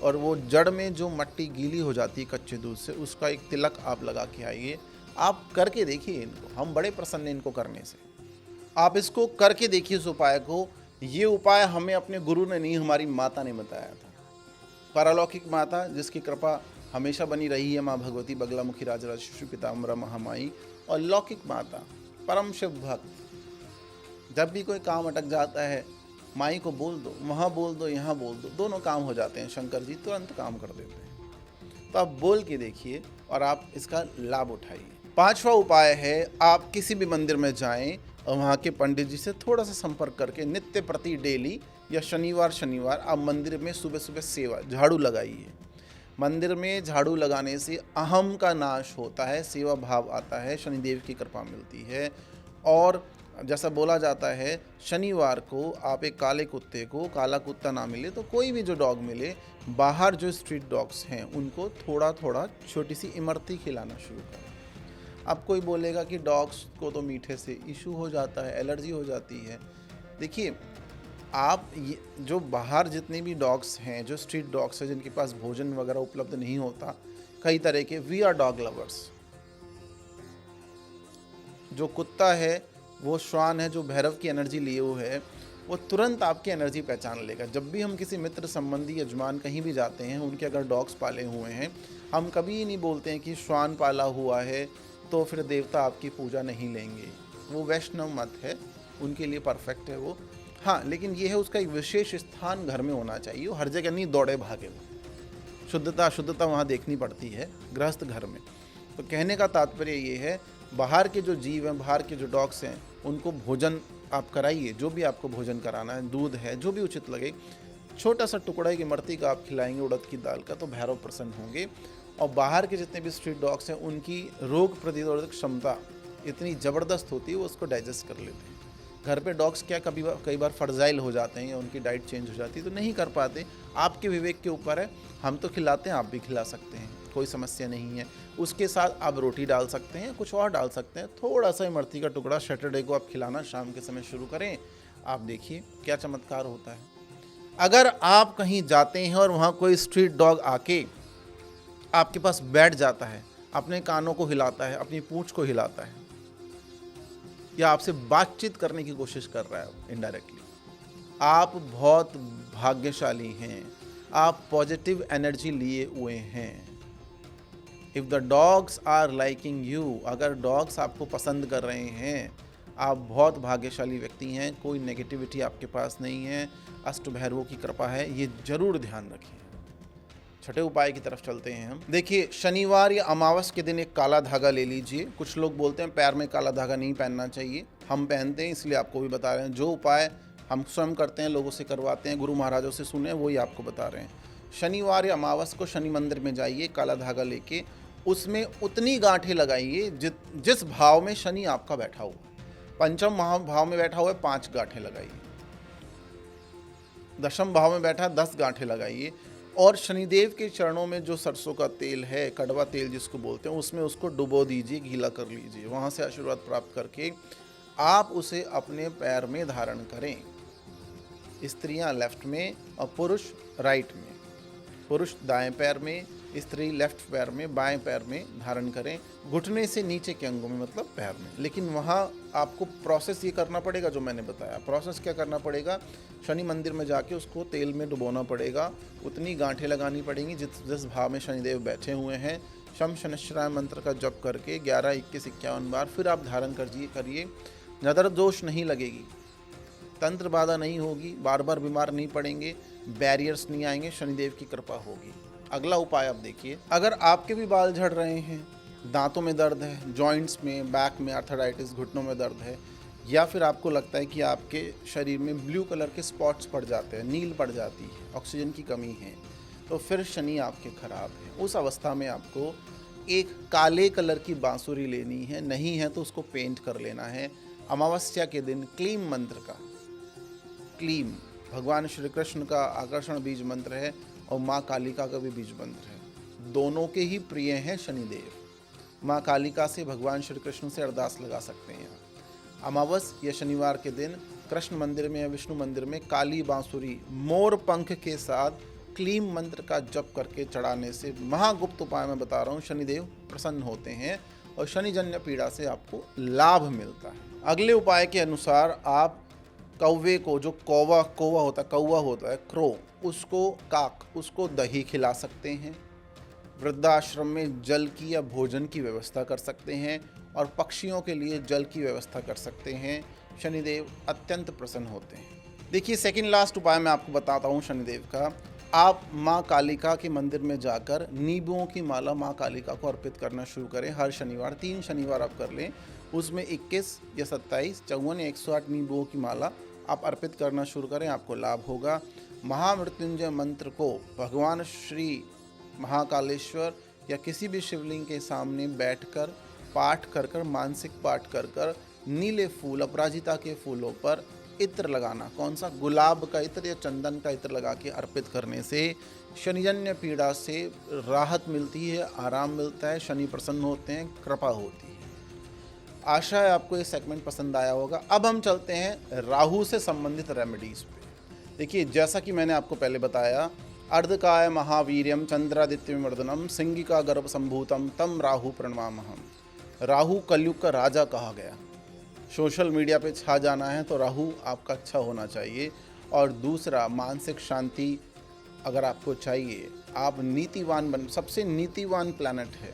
और वो जड़ में जो मट्टी गीली हो जाती है कच्चे दूध से, उसका एक तिलक आप लगा के आइए। आप करके देखिए इनको, हम बड़े प्रसन्न हैं इनको करने से। आप इसको करके देखिए इस उपाय को। ये उपाय हमें अपने गुरु ने नहीं, हमारी माता ने बताया था। पारलौकिक माता, जिसकी कृपा हमेशा बनी रही है, माँ भगवती बगलामुखी राजराज शिशु पिताम्बरा महामाई, और लौकिक माता परम शिव भक्त। जब भी कोई काम अटक जाता है, माई को बोल दो, वहाँ बोल दो, यहाँ बोल दो, दोनों काम हो जाते हैं। शंकर जी तुरंत काम कर देते हैं। तो आप बोल के देखिए और आप इसका लाभ उठाइए। 5वां उपाय है, आप किसी भी मंदिर में जाएं और वहाँ के पंडित जी से थोड़ा सा संपर्क करके नित्य प्रति डेली या शनिवार आप मंदिर में सुबह सुबह सेवा, झाड़ू लगाइए। मंदिर में झाड़ू लगाने से अहम का नाश होता है, सेवा भाव आता है, शनिदेव की कृपा मिलती है। और जैसा बोला जाता है, शनिवार को आप एक काले कुत्ते को, काला कुत्ता ना मिले तो कोई भी जो डॉग मिले, बाहर जो स्ट्रीट डॉग्स हैं उनको थोड़ा थोड़ा छोटी सी इमरती खिलाना शुरू करें। अब कोई बोलेगा कि डॉग्स को तो मीठे से इशू हो जाता है, एलर्जी हो जाती है। देखिए, आप ये जो बाहर जितने भी डॉग्स हैं, जो स्ट्रीट डॉग्स हैं, जिनके पास भोजन वगैरह उपलब्ध नहीं होता, कई तरह के, वी आर डॉग लवर्स। जो कुत्ता है वो श्वान है, जो भैरव की एनर्जी लिए हुए है, वो तुरंत आपकी एनर्जी पहचान लेगा। जब भी हम किसी मित्र संबंधी यजमान कहीं भी जाते हैं, उनके अगर डॉग्स पाले हुए हैं, हम कभी नहीं बोलते हैं कि श्वान पाला हुआ है तो फिर देवता आपकी पूजा नहीं लेंगे। वो वैष्णव मत है, उनके लिए परफेक्ट है वो। हाँ, लेकिन ये है, उसका एक विशेष स्थान घर में होना चाहिए, वो हर जगह नहीं दौड़े भागे। शुद्धता अशुद्धता वहाँ देखनी पड़ती है गृहस्थ घर में। तो कहने का तात्पर्य ये है, बाहर के जो जीव हैं, बाहर के जो डॉग्स हैं, उनको भोजन आप कराइए, जो भी आपको भोजन कराना है, दूध है, जो भी उचित लगे, छोटा सा टुकड़ा की इमरती का आप खिलाएंगे उड़द की दाल का, तो भैरव प्रसन्न होंगे। और बाहर के जितने भी स्ट्रीट डॉग्स हैं उनकी रोग प्रतिरोधक क्षमता इतनी ज़बरदस्त होती है, वो उसको डाइजेस्ट कर लेते हैं। घर पे डॉग्स क्या कई बार फर्जाइल हो जाते हैं या उनकी डाइट चेंज हो जाती है, तो नहीं कर पाते। आपके विवेक के ऊपर है, हम तो खिलाते हैं, आप भी खिला सकते हैं, कोई समस्या नहीं है। उसके साथ आप रोटी डाल सकते हैं, कुछ और डाल सकते हैं, थोड़ा सा इमरती का टुकड़ा सैटरडे को आप खिलाना शाम के समय शुरू करें, आप देखिए क्या चमत्कार होता है। अगर आप कहीं जाते हैं और वहाँ कोई स्ट्रीट डॉग आके आपके पास बैठ जाता है, अपने कानों को हिलाता है, अपनी पूंछ को हिलाता है, या आपसे बातचीत करने की कोशिश कर रहा है इनडायरेक्टली, आप बहुत भाग्यशाली हैं, आप पॉजिटिव एनर्जी लिए हुए हैं। If the dogs are liking you, अगर डॉग्स आपको पसंद कर रहे हैं, आप बहुत भाग्यशाली व्यक्ति हैं, कोई नेगेटिविटी आपके पास नहीं है, अष्टभैरवों की कृपा है, ये जरूर ध्यान रखिए। छठे उपाय की तरफ चलते हैं हम। देखिए, शनिवार या अमावस के दिन एक काला धागा ले लीजिए। कुछ लोग बोलते हैं पैर में काला धागा नहीं पहनना चाहिए, हम पहनते हैं, इसलिए आपको भी बता रहे हैं। जो उपाय हम स्वयं करते हैं, लोगों से करवाते हैं, गुरु महाराजों से सुने, वही आपको बता रहे हैं। शनिवार या अमावस को शनि मंदिर में जाइए, काला धागा लेके उसमें उतनी गांठें लगाइए जिस भाव में शनि आपका बैठा हुआ, पंचम भाव में बैठा हुआ है 5 गांठें लगाइए, दशम भाव में बैठा 10 गांठें लगाइए, और शनिदेव के चरणों में जो सरसों का तेल है, कड़वा तेल जिसको बोलते हैं, उसमें उसको डुबो दीजिए, गीला कर लीजिए। वहाँ से आशीर्वाद प्राप्त करके आप उसे अपने पैर में धारण करें। स्त्रियाँ लेफ्ट में और पुरुष राइट में, पुरुष दाएं पैर में, स्त्री लेफ्ट पैर में, बाएं पैर में धारण करें, घुटने से नीचे के अंगों में, मतलब पैर में। लेकिन वहाँ आपको प्रोसेस ये करना पड़ेगा जो मैंने बताया। प्रोसेस क्या करना पड़ेगा, शनि मंदिर में जाके उसको तेल में डुबोना पड़ेगा, उतनी गांठें लगानी पड़ेंगी जिस भाव में शनिदेव बैठे हुए हैं। शम शनिश्चराय मंत्र का जप करके 11, 21, 51 बार फिर आप धारण करिए। नदर दोष नहीं लगेगी, तंत्र बाधा नहीं होगी, बार बार बीमार नहीं पड़ेंगे, बैरियर्स नहीं आएंगे, शनिदेव की कृपा होगी। अगला उपाय आप देखिए, अगर आपके भी बाल झड़ रहे हैं, दांतों में दर्द है, जॉइंट्स में, बैक में आर्थराइटिस, घुटनों में दर्द है, या फिर आपको लगता है कि आपके शरीर में ब्लू कलर के स्पॉट्स पड़ जाते हैं, नील पड़ जाती है, ऑक्सीजन की कमी है, तो फिर शनि आपके खराब है। उस अवस्था में आपको एक काले कलर की बांसुरी लेनी है, नहीं है तो उसको पेंट कर लेना है। अमावस्या के दिन क्लीम मंत्र का, क्लीम भगवान श्री कृष्ण का आकर्षण बीज मंत्र है और माँ कालिका का भी बीज मंत्र है, दोनों के ही प्रिय हैं शनिदेव। माँ कालिका से, भगवान श्री कृष्ण से अरदास लगा सकते हैं। अमावस या शनिवार के दिन कृष्ण मंदिर में या विष्णु मंदिर में काली बांसुरी मोर पंख के साथ क्लीम मंत्र का जप करके चढ़ाने से, महागुप्त उपाय मैं बता रहा हूँ, शनिदेव प्रसन्न होते हैं और शनिजन्य पीड़ा से आपको लाभ मिलता है। अगले उपाय के अनुसार आप कौवे को, जो कौवा होता है, क्रो, उसको दही खिला सकते हैं। वृद्धाश्रम में जल की या भोजन की व्यवस्था कर सकते हैं और पक्षियों के लिए जल की व्यवस्था कर सकते हैं। शनिदेव अत्यंत प्रसन्न होते हैं। देखिए, सेकंड लास्ट उपाय मैं आपको बताता हूँ शनिदेव का। आप माँ कालिका के मंदिर में जाकर नींबुओं की माला माँ कालिका को अर्पित करना शुरू करें। हर शनिवार 3 शनिवार आप कर लें, उसमें 21 या 27, 54 या 108 नींबुओं की माला आप अर्पित करना शुरू करें, आपको लाभ होगा। महामृत्युंजय मंत्र को भगवान श्री महाकालेश्वर या किसी भी शिवलिंग के सामने बैठकर पाठ कर मानसिक पाठ कर नीले फूल, अपराजिता के फूलों पर इत्र लगाना, कौन सा, गुलाब का इत्र या चंदन का इत्र लगा के अर्पित करने से शनिजन्य पीड़ा से राहत मिलती है, आराम मिलता है, शनि प्रसन्न होते हैं, कृपा होती है। आशा है आपको ये सेगमेंट पसंद आया होगा। अब हम चलते हैं राहु से संबंधित रेमेडीज़ पे। देखिए, जैसा कि मैंने आपको पहले बताया, अर्धकाय महावीर्यम चंद्रादित्य मर्दनम सिंगिका गर्भ संभूतम तम राहु प्रणमामहम। राहु कलयुग का राजा कहा गया। सोशल मीडिया पे छा जाना है तो राहु आपका अच्छा होना चाहिए। और दूसरा, मानसिक शांति अगर आपको चाहिए, आप नीतिवान सबसे नीतिवान प्लैनेट है।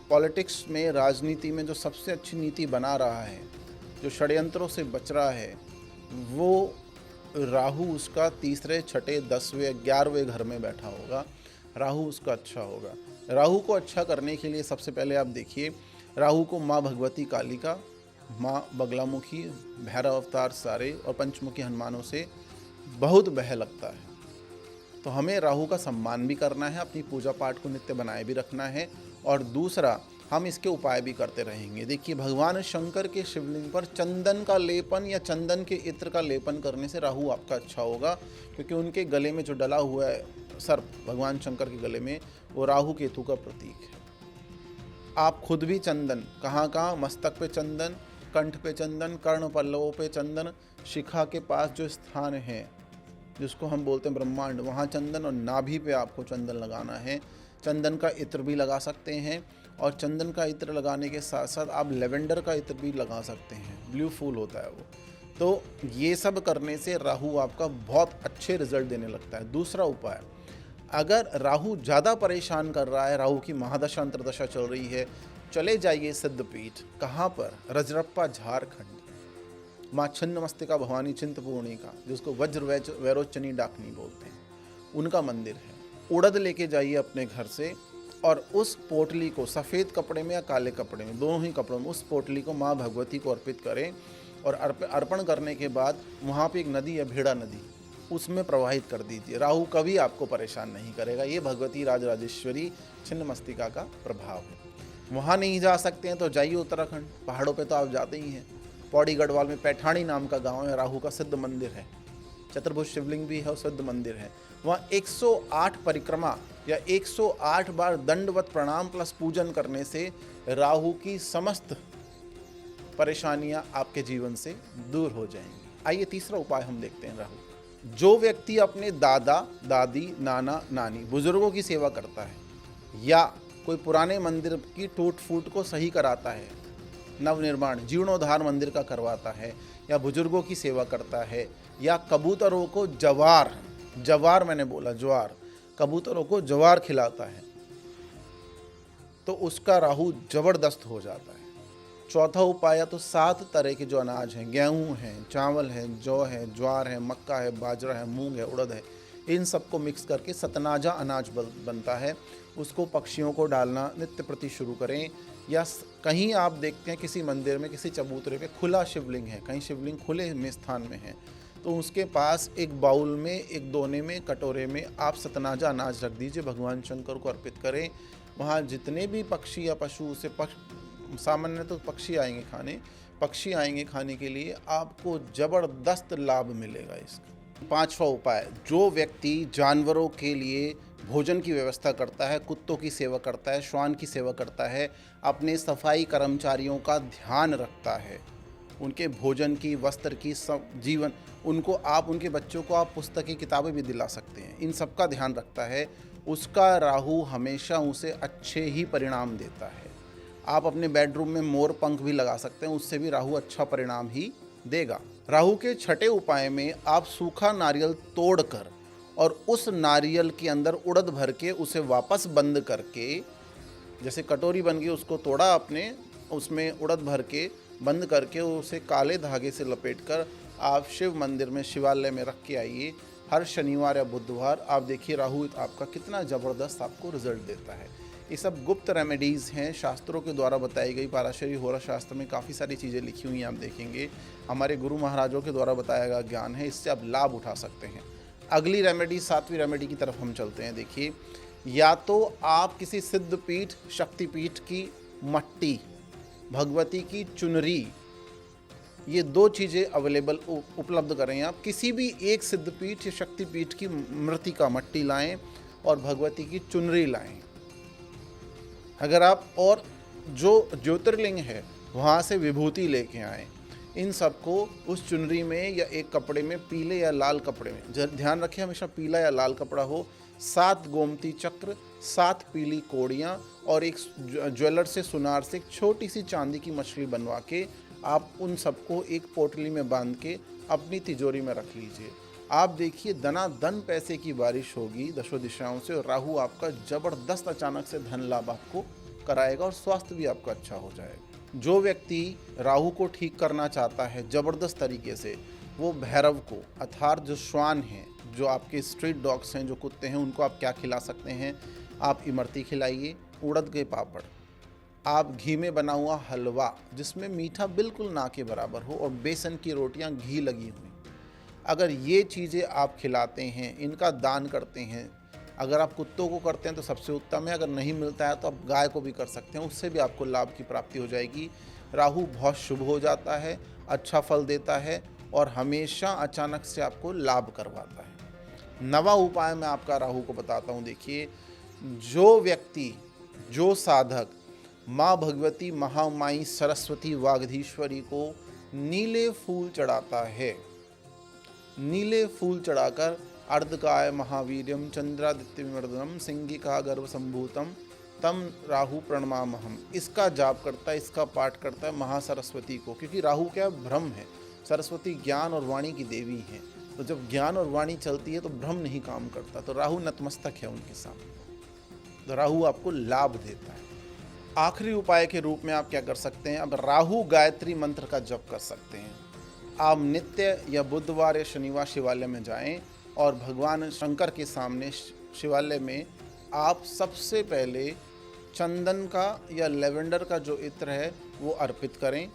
पॉलिटिक्स में, राजनीति में जो सबसे अच्छी नीति बना रहा है, जो षड्यंत्रों से बच रहा है, वो राहु उसका 3रे, 6ठे, 10वें, 11वें घर में बैठा होगा। राहु उसका अच्छा होगा। राहु को अच्छा करने के लिए सबसे पहले आप देखिए, राहु को माँ भगवती कालिका माँ बगलामुखी, भैरव अवतार सारे और पंचमुखी हनुमानों से बहुत भय लगता है। तो हमें राहु का सम्मान भी करना है, अपनी पूजा पाठ को नित्य बनाए भी रखना है, और दूसरा हम इसके उपाय भी करते रहेंगे। देखिए, भगवान शंकर के शिवलिंग पर चंदन का लेपन या चंदन के इत्र का लेपन करने से राहु आपका अच्छा होगा, क्योंकि उनके गले में जो डला हुआ है सर्प, भगवान शंकर के गले में, वो राहु केतु का प्रतीक है। आप खुद भी चंदन, कहाँ कहाँ, मस्तक पे चंदन, कंठ पे चंदन, कर्ण पल्लवों पे चंदन, शिखा के पास जो स्थान है जिसको हम बोलते हैं ब्रह्मांड, वहाँ चंदन, और नाभि पे आपको चंदन लगाना है। चंदन का इत्र भी लगा सकते हैं, और चंदन का इत्र लगाने के साथ साथ आप लेवेंडर का इत्र भी लगा सकते हैं, ब्लू फूल होता है वो। तो ये सब करने से राहु आपका बहुत अच्छे रिजल्ट देने लगता है। दूसरा उपाय, अगर राहु ज़्यादा परेशान कर रहा है, राहु की महादशा अंतर्दशा चल रही है, चले जाइए सिद्धपीठ। कहाँ पर? रजरप्पा, झारखंड। माँ छिन्नमस्तिका भवानी चिंतपूर्णिका, जिसको वज्र वैरोचनी डाकनी बोलते हैं, उनका मंदिर है। उड़द लेके जाइए अपने घर से, और उस पोटली को सफ़ेद कपड़े में या काले कपड़े में, दोनों ही कपड़ों में, उस पोटली को माँ भगवती को अर्पित करें, और अर्पण करने के बाद वहाँ पे एक नदी है, भेड़ा नदी, उसमें प्रवाहित कर दीजिए। राहु कभी आपको परेशान नहीं करेगा। ये भगवती राजराजेश्वरी छिन्नमस्तिका का प्रभाव है। वहाँ नहीं जा सकते हैं तो जाइए उत्तराखंड, पहाड़ों पे तो आप जाते ही हैं। पौड़ी गढ़वाल में पैठानी नाम का गांव है, राहु का सिद्ध मंदिर है, चतुर्भुज शिवलिंग भी है और सिद्ध मंदिर है। वहाँ 108 परिक्रमा या 108 बार दंडवत प्रणाम प्लस पूजन करने से राहु की समस्त परेशानियां आपके जीवन से दूर हो जाएंगी। आइए तीसरा उपाय हम देखते हैं। राहु, जो व्यक्ति अपने दादा दादी, नाना नानी, बुजुर्गों की सेवा करता है, या कोई पुराने मंदिर की टूट फूट को सही कराता है, नवनिर्माण जीर्णोद्धार मंदिर का करवाता है, या बुजुर्गों की सेवा करता है, या कबूतरों को जवार मैंने बोला ज्वार, कबूतरों को जवार खिलाता है, तो उसका राहु जबरदस्त हो जाता है। चौथा उपाय, तो 7 तरह के जो अनाज हैं, गेहूं है, चावल है, जौ है, ज्वार है, मक्का है, बाजरा है, मूंग है, उड़द है, इन सबको मिक्स करके सतनाजा अनाज बनता है। उसको पक्षियों को डालना नित्य प्रति शुरू करें। या कहीं आप देखते हैं किसी मंदिर में, किसी चबूतरे पे खुला शिवलिंग है, कहीं शिवलिंग खुले में स्थान में है, तो उसके पास एक बाउल में, एक दोने में, कटोरे में आप सतनाजा अनाज रख दीजिए, भगवान शंकर को अर्पित करें। वहाँ जितने भी पक्षी या पशु से सामान्य तो पक्षी आएंगे खाने के लिए, आपको ज़बरदस्त लाभ मिलेगा इसका। 5वां उपाय, जो व्यक्ति जानवरों के लिए भोजन की व्यवस्था करता है, कुत्तों की सेवा करता है, श्वान की सेवा करता है, अपने सफाई कर्मचारियों का ध्यान रखता है, उनके भोजन की, वस्त्र की, सब जीवन, उनके बच्चों को आप पुस्तकें, किताबें भी दिला सकते हैं, इन सब का ध्यान रखता है, उसका राहु हमेशा उसे अच्छे ही परिणाम देता है। आप अपने बेडरूम में मोर पंख भी लगा सकते हैं, उससे भी राहु अच्छा परिणाम ही देगा। राहु के 6ठे उपाय में आप सूखा नारियल तोड़कर और उस नारियल के अंदर उड़द भर के उसे वापस बंद करके, जैसे कटोरी बन गई, उसको तोड़ा आपने, उसमें उड़द भर के बंद करके उसे काले धागे से लपेटकर आप शिव मंदिर में, शिवालय में रख के आइए हर शनिवार या बुधवार। आप देखिए राहु आपका कितना ज़बरदस्त आपको रिजल्ट देता है। ये सब गुप्त रेमेडीज़ हैं, शास्त्रों के द्वारा बताई गई। पाराशरी होरा शास्त्र में काफ़ी सारी चीज़ें लिखी हुई हैं, आप देखेंगे। हमारे गुरु महाराजों के द्वारा बताया गया ज्ञान है, इससे आप लाभ उठा सकते हैं। अगली रेमेडी, 7वीं रेमेडी की तरफ हम चलते हैं। देखिए, या तो आप किसी सिद्धपीठ, शक्तिपीठ की मट्टी, भगवती की चुनरी, ये 2 चीज़ें अवेलेबल उपलब्ध करें। आप किसी भी एक सिद्धपीठ या शक्तिपीठ की मृतिका, मट्टी लाएं और भगवती की चुनरी लाएं। अगर आप, और जो ज्योतिर्लिंग है वहाँ से विभूति लेके आएँ। इन सबको उस चुनरी में या एक कपड़े में, पीले या लाल कपड़े में, ध्यान रखें हमेशा पीला या लाल कपड़ा हो, 7 गोमती चक्र, 7 पीली कोड़ियाँ और एक ज्वेलर से, सुनार से एक छोटी सी चांदी की मछली बनवा के आप उन सबको एक पोटली में बांध के अपनी तिजोरी में रख लीजिए। आप देखिए दनादन पैसे की बारिश होगी दशों दिशाओं से, और राहु आपका ज़बरदस्त अचानक से धन लाभ आपको कराएगा और स्वास्थ्य भी आपका अच्छा हो जाएगा। जो व्यक्ति राहु को ठीक करना चाहता है ज़बरदस्त तरीके से, वो भैरव को, अर्थात जो श्वान हैं, जो आपके स्ट्रीट डॉग्स हैं, जो कुत्ते हैं, उनको आप क्या खिला सकते हैं? आप इमरती खिलाइए, उड़द के पापड़, आप घी में बना हुआ हलवा जिसमें मीठा बिल्कुल ना के बराबर हो और बेसन की रोटियां घी लगी हुई, अगर ये चीज़ें आप खिलाते हैं, इनका दान करते हैं, अगर आप कुत्तों को करते हैं तो सबसे उत्तम है, अगर नहीं मिलता है तो आप गाय को भी कर सकते हैं, उससे भी आपको लाभ की प्राप्ति हो जाएगी। राहु बहुत शुभ हो जाता है, अच्छा फल देता है और हमेशा अचानक से आपको लाभ करवाता है। नवा उपाय मैं आपका राहु को बताता हूँ। देखिए, जो व्यक्ति, जो साधक माँ भगवती महामाई सरस्वती वागधीश्वरी को नीले फूल चढ़ाता है, नीले फूल चढ़ाकर अर्धकाय महावीर्यम चंद्रादित्यमर्दनम सिंगिका गर्भ संभूतम तम राहु प्रणमामहम, इसका जाप करता है, इसका पाठ करता है महासरस्वती को, क्योंकि राहु क्या ब्रह्म है, सरस्वती ज्ञान और वाणी की देवी है। तो जब ज्ञान और वाणी चलती है तो ब्रह्म नहीं काम करता, तो राहु नतमस्तक है उनके सामने, तो राहु आपको लाभ देता है। आखिरी उपाय के रूप में आप क्या कर सकते हैं, अब राहु गायत्री मंत्र का जप कर सकते हैं। आप नित्य या बुधवार या शनिवार शिवालय में जाएं और भगवान शंकर के सामने शिवालय में आप सबसे पहले चंदन का या लेवेंडर का जो इत्र है वो अर्पित करें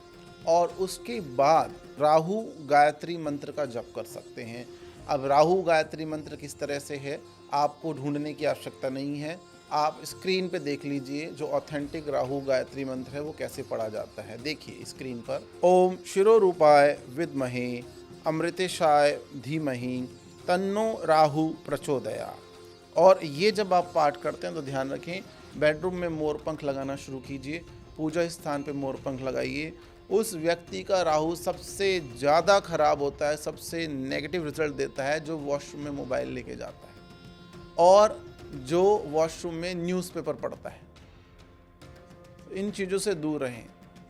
और उसके बाद राहु गायत्री मंत्र का जप कर सकते हैं। अब राहु गायत्री मंत्र किस तरह से है, आपको ढूंढने की आवश्यकता नहीं है, आप स्क्रीन पे देख लीजिए जो ऑथेंटिक राहु गायत्री मंत्र है वो कैसे पढ़ा जाता है। देखिए स्क्रीन पर, ओम शिरोरूपाय विद्महे अमृतेशाय धीमहि तन्नो राहु प्रचोदया। और ये जब आप पाठ करते हैं तो ध्यान रखें, बेडरूम में मोरपंख लगाना शुरू कीजिए, पूजा स्थान पे मोरपंख लगाइए। उस व्यक्ति का राहु सबसे ज़्यादा खराब होता है, सबसे नेगेटिव रिजल्ट देता है जो वॉशरूम में मोबाइल लेके जाता है और जो वॉशरूम में न्यूज़पेपर पढ़ता है। इन चीज़ों से दूर रहें।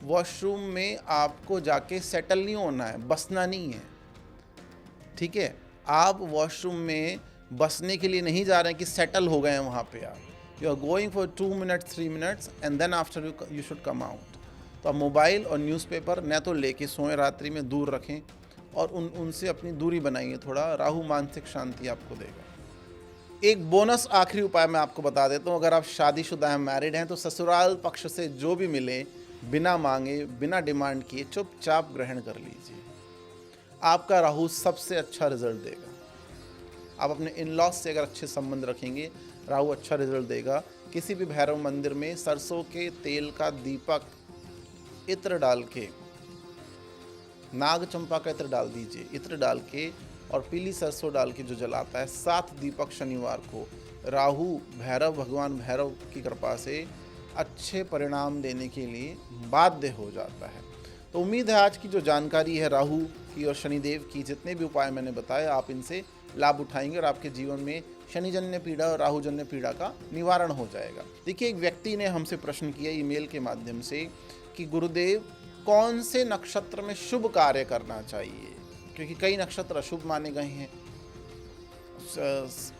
वॉशरूम में आपको जाके सेटल नहीं होना है, बसना नहीं है, ठीक है। आप वॉशरूम में बसने के लिए नहीं जा रहे हैं कि सेटल हो गए हैं वहाँ पे। आप you are going for 2 minutes 3 minutes and then after you should come out. तो आप मोबाइल और न्यूज़पेपर न तो लेके सोएं, रात्रि में दूर रखें और उनसे अपनी दूरी बनाइए थोड़ा। राहु मानसिक शांति आपको देगा। एक बोनस आखिरी उपाय मैं आपको बता देता हूँ। अगर आप शादीशुदा हैं, मैरिड हैं, तो ससुराल पक्ष से जो भी मिले बिना मांगे, बिना डिमांड किए चुपचाप ग्रहण कर लीजिए। आपका राहु सबसे अच्छा रिजल्ट देगा। आप अपने इन लॉज से अगर अच्छे संबंध रखेंगे, राहु अच्छा रिजल्ट देगा। किसी भी भैरव मंदिर में सरसों के तेल का दीपक इत्र डाल के, नाग चंपा का इत्र डाल दीजिए, इत्र डाल के और पीली सरसों डाल के जो जलाता है 7 दीपक शनिवार को, राहु भैरव, भगवान भैरव की कृपा से अच्छे परिणाम देने के लिए बाध्य हो जाता है। तो उम्मीद है आज की जो जानकारी है राहु की और शनिदेव की, जितने भी उपाय मैंने बताए, आप इनसे लाभ उठाएंगे और आपके जीवन में शनिजन्य पीड़ा और राहुजन्य पीड़ा का निवारण हो जाएगा। देखिए, एक व्यक्ति ने हमसे प्रश्न किया ईमेल के माध्यम से कि गुरुदेव, कौन से नक्षत्र में शुभ कार्य करना चाहिए, क्योंकि कई नक्षत्र अशुभ माने गए हैं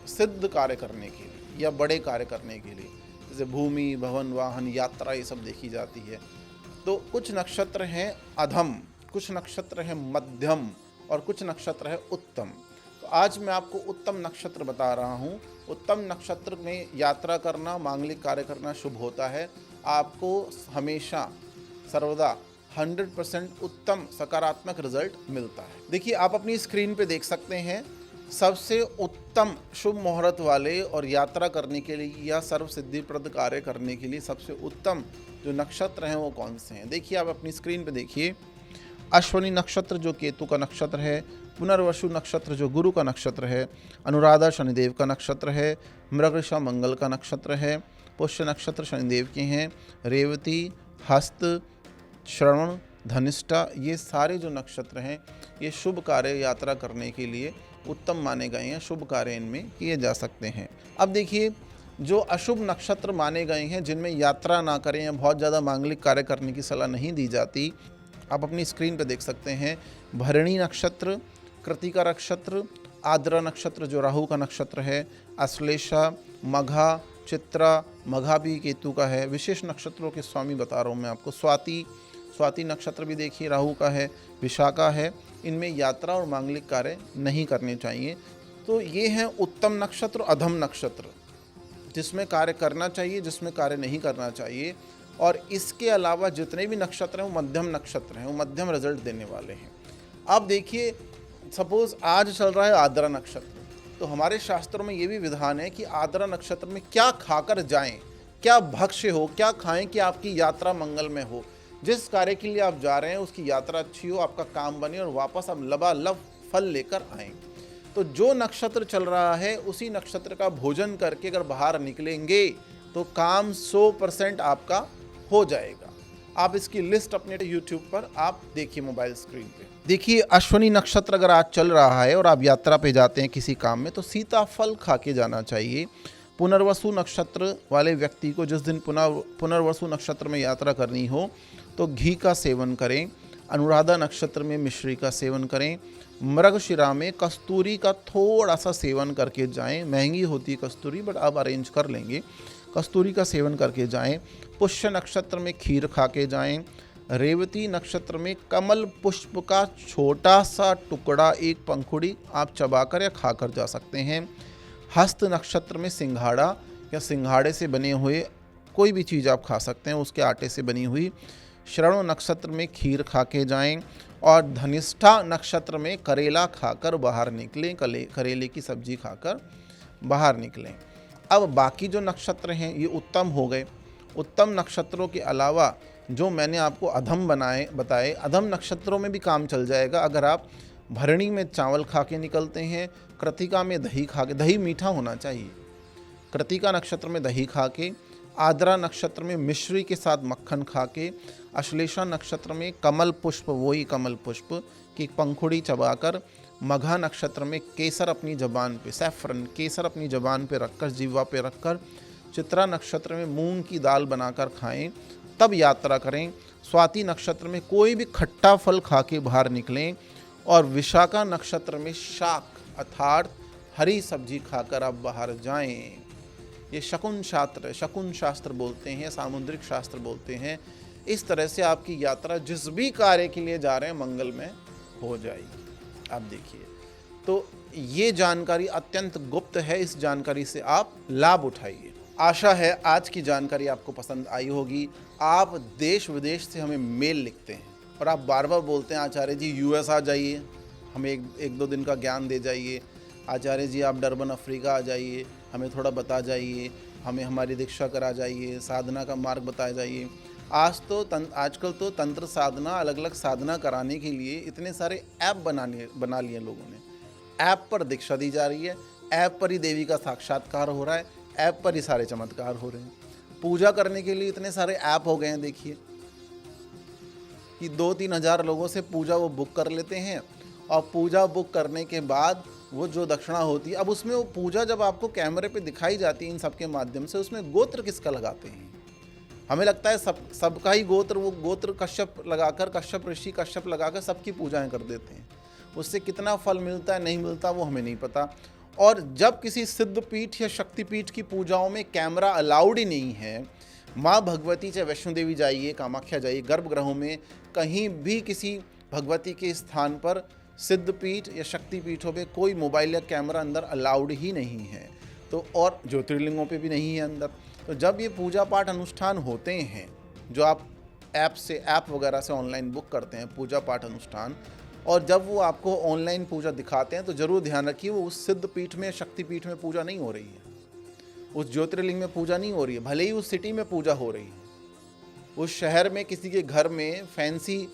सिद्ध कार्य करने के लिए या बड़े कार्य करने के लिए, जैसे भूमि, भवन, वाहन, यात्रा, ये सब देखी जाती है। तो कुछ नक्षत्र हैं अधम, कुछ नक्षत्र हैं मध्यम और कुछ नक्षत्र है उत्तम। तो आज मैं आपको उत्तम नक्षत्र बता रहा हूँ। उत्तम नक्षत्र में यात्रा करना, मांगलिक कार्य करना शुभ होता है। आपको हमेशा सर्वदा 100% उत्तम सकारात्मक रिजल्ट मिलता है। देखिए, आप अपनी स्क्रीन पे देख सकते हैं सबसे उत्तम शुभ मुहूर्त वाले और यात्रा करने के लिए या सर्व सिद्धिप्रद कार्य करने के लिए सबसे उत्तम जो नक्षत्र हैं वो कौन से हैं। देखिए, आप अपनी स्क्रीन पे देखिए, अश्वनी नक्षत्र जो केतु का नक्षत्र है, पुनर्वसु नक्षत्र जो गुरु का नक्षत्र है, अनुराधा शनिदेव का नक्षत्र है, मृगशिरा मंगल का नक्षत्र है, पुष्य नक्षत्र शनिदेव के हैं, रेवती, हस्त, श्रवण, धनिष्ठा, ये सारे जो नक्षत्र हैं ये शुभ कार्य यात्रा करने के लिए उत्तम माने गए हैं, शुभ कार्य इनमें किए जा सकते हैं। अब देखिए, जो अशुभ नक्षत्र माने गए हैं जिनमें यात्रा ना करें या बहुत ज़्यादा मांगलिक कार्य करने की सलाह नहीं दी जाती, आप अपनी स्क्रीन पर देख सकते हैं। भरणी नक्षत्र, कृतिका नक्षत्र, आद्रा नक्षत्र जो राहु का नक्षत्र है, अश्लेषा, मघा, चित्रा, मघा भी केतु का है। विशेष नक्षत्रों के स्वामी बता रहा हूँ मैं आपको। स्वाति नक्षत्र भी देखिए राहु का है, विशाखा है। इनमें यात्रा और मांगलिक कार्य नहीं करने चाहिए। तो ये हैं उत्तम नक्षत्र, अधम नक्षत्र, जिसमें कार्य करना चाहिए, जिसमें कार्य नहीं करना चाहिए। और इसके अलावा जितने भी नक्षत्र हैं वो मध्यम नक्षत्र हैं, वो मध्यम रिजल्ट देने वाले हैं। अब देखिए, सपोज आज चल रहा है आर्द्रा नक्षत्र, तो हमारे शास्त्रों में ये भी विधान है कि आर्द्रा नक्षत्र में क्या खाकर जाएं, क्या भक्ष्य हो, क्या खाएं कि आपकी यात्रा मंगलमय हो, जिस कार्य के लिए आप जा रहे हैं उसकी यात्रा अच्छी हो, आपका काम बने और वापस आप लबालब फल लेकर आएँ। तो जो नक्षत्र चल रहा है उसी नक्षत्र का भोजन करके अगर बाहर निकलेंगे तो काम 100% आपका हो जाएगा। आप इसकी लिस्ट अपने YouTube पर आप देखिए मोबाइल स्क्रीन पे। देखिए, अश्विनी नक्षत्र अगर आज चल रहा है और आप यात्रा पे जाते हैं किसी काम में, तो सीताफल खा के जाना चाहिए। पुनर्वसु नक्षत्र वाले व्यक्ति को जिस दिन पुनर्वसु नक्षत्र में यात्रा करनी हो तो घी का सेवन करें। अनुराधा नक्षत्र में मिश्री का सेवन करें। मृगशिरा में कस्तूरी का थोड़ा सा सेवन करके जाएं। महंगी होती है कस्तूरी, बट आप अरेंज कर लेंगे। कस्तूरी का सेवन करके जाएं। पुष्य नक्षत्र में खीर खा के जाएं। रेवती नक्षत्र में कमल पुष्प का छोटा सा टुकड़ा, एक पंखुड़ी आप चबाकर या खाकर जा सकते हैं। हस्त नक्षत्र में सिंघाड़ा या सिंघाड़े से बने हुए कोई भी चीज़ आप खा सकते हैं, उसके आटे से बनी हुई। श्रवण नक्षत्र में खीर खा के जाएं और धनिष्ठा नक्षत्र में करेला खाकर बाहर निकलें। करेले की सब्जी खाकर बाहर निकलें। अब बाकी जो नक्षत्र हैं ये उत्तम हो गए। उत्तम नक्षत्रों के अलावा जो मैंने आपको अधम बताए, अधम नक्षत्रों में भी काम चल जाएगा। अगर आप भरणी में चावल खा के निकलते हैं, कृतिका में दही खा के, दही मीठा होना चाहिए, कृतिका नक्षत्र में दही खा के, आर्द्रा नक्षत्र में मिश्री के साथ मक्खन खा के, अश्लेषा नक्षत्र में कमल पुष्प, वही कमल पुष्प की पंखुड़ी चबाकर, मघा नक्षत्र में केसर अपनी जबान पे, सैफरन केसर अपनी जबान पे रखकर, जीवा पे रखकर, चित्रा नक्षत्र में मूंग की दाल बनाकर खाएं, तब यात्रा करें। स्वाति नक्षत्र में कोई भी खट्टा फल खा के बाहर निकलें और विशाखा नक्षत्र में शाक अर्थात हरी सब्जी खाकर आप बाहर जाएं। ये शकुन शास्त्र बोलते हैं, सामुद्रिक शास्त्र बोलते हैं। इस तरह से आपकी यात्रा जिस भी कार्य के लिए जा रहे हैं मंगलमय हो जाएगी। आप देखिए, तो ये जानकारी अत्यंत गुप्त है, इस जानकारी से आप लाभ उठाइए। आशा है आज की जानकारी आपको पसंद आई होगी। आप देश विदेश से हमें मेल लिखते हैं और आप बार बार बोलते हैं आचार्य जी यूएस आ जाइए, हमें एक दो दिन का ज्ञान दे जाइए। आचार्य जी आप डरबन अफ्रीका आ जाइए, हमें थोड़ा बता जाइए, हमें हमारी दीक्षा करा जाइए, साधना का मार्ग बताया जाइए। आजकल तो तंत्र साधना, अलग अलग साधना कराने के लिए इतने सारे ऐप बना लिए लोगों ने। ऐप पर दीक्षा दी जा रही है, ऐप पर ही देवी का साक्षात्कार हो रहा है, ऐप पर ही सारे चमत्कार हो रहे हैं। पूजा करने के लिए इतने सारे ऐप हो गए हैं, देखिए कि 2-3 हज़ार लोगों से पूजा वो बुक कर लेते हैं और पूजा बुक करने के बाद वो जो दक्षिणा होती है, अब उसमें वो पूजा जब आपको कैमरे पे दिखाई जाती है इन सब के माध्यम से, उसमें गोत्र किसका लगाते हैं? हमें लगता है सबका ही गोत्र, वो गोत्र कश्यप लगाकर, कश्यप ऋषि कश्यप लगाकर सबकी पूजाएं कर देते हैं। उससे कितना फल मिलता है नहीं मिलता वो हमें नहीं पता। और जब किसी सिद्धपीठ या शक्तिपीठ की पूजाओं में कैमरा अलाउड ही नहीं है, माँ भगवती चाहे वैष्णो देवी जाइए, कामाख्या जाइए, गर्भगृहों में कहीं भी किसी भगवती के स्थान पर सिद्धपीठ या शक्तिपीठों पे कोई मोबाइल या कैमरा अंदर अलाउड ही नहीं है। तो और ज्योतिर्लिंगों पे भी नहीं है अंदर। तो जब ये पूजा पाठ अनुष्ठान होते हैं, जो आप ऐप वगैरह से ऑनलाइन बुक करते हैं पूजा पाठ अनुष्ठान, और जब वो आपको ऑनलाइन पूजा दिखाते हैं तो ज़रूर ध्यान रखिए वो उस सिद्धपीठ में, शक्तिपीठ में पूजा नहीं हो रही है, उस ज्योतिर्लिंग में पूजा नहीं हो रही है। भले ही उस सिटी में पूजा हो रही है, उस शहर में किसी के घर में फैंसी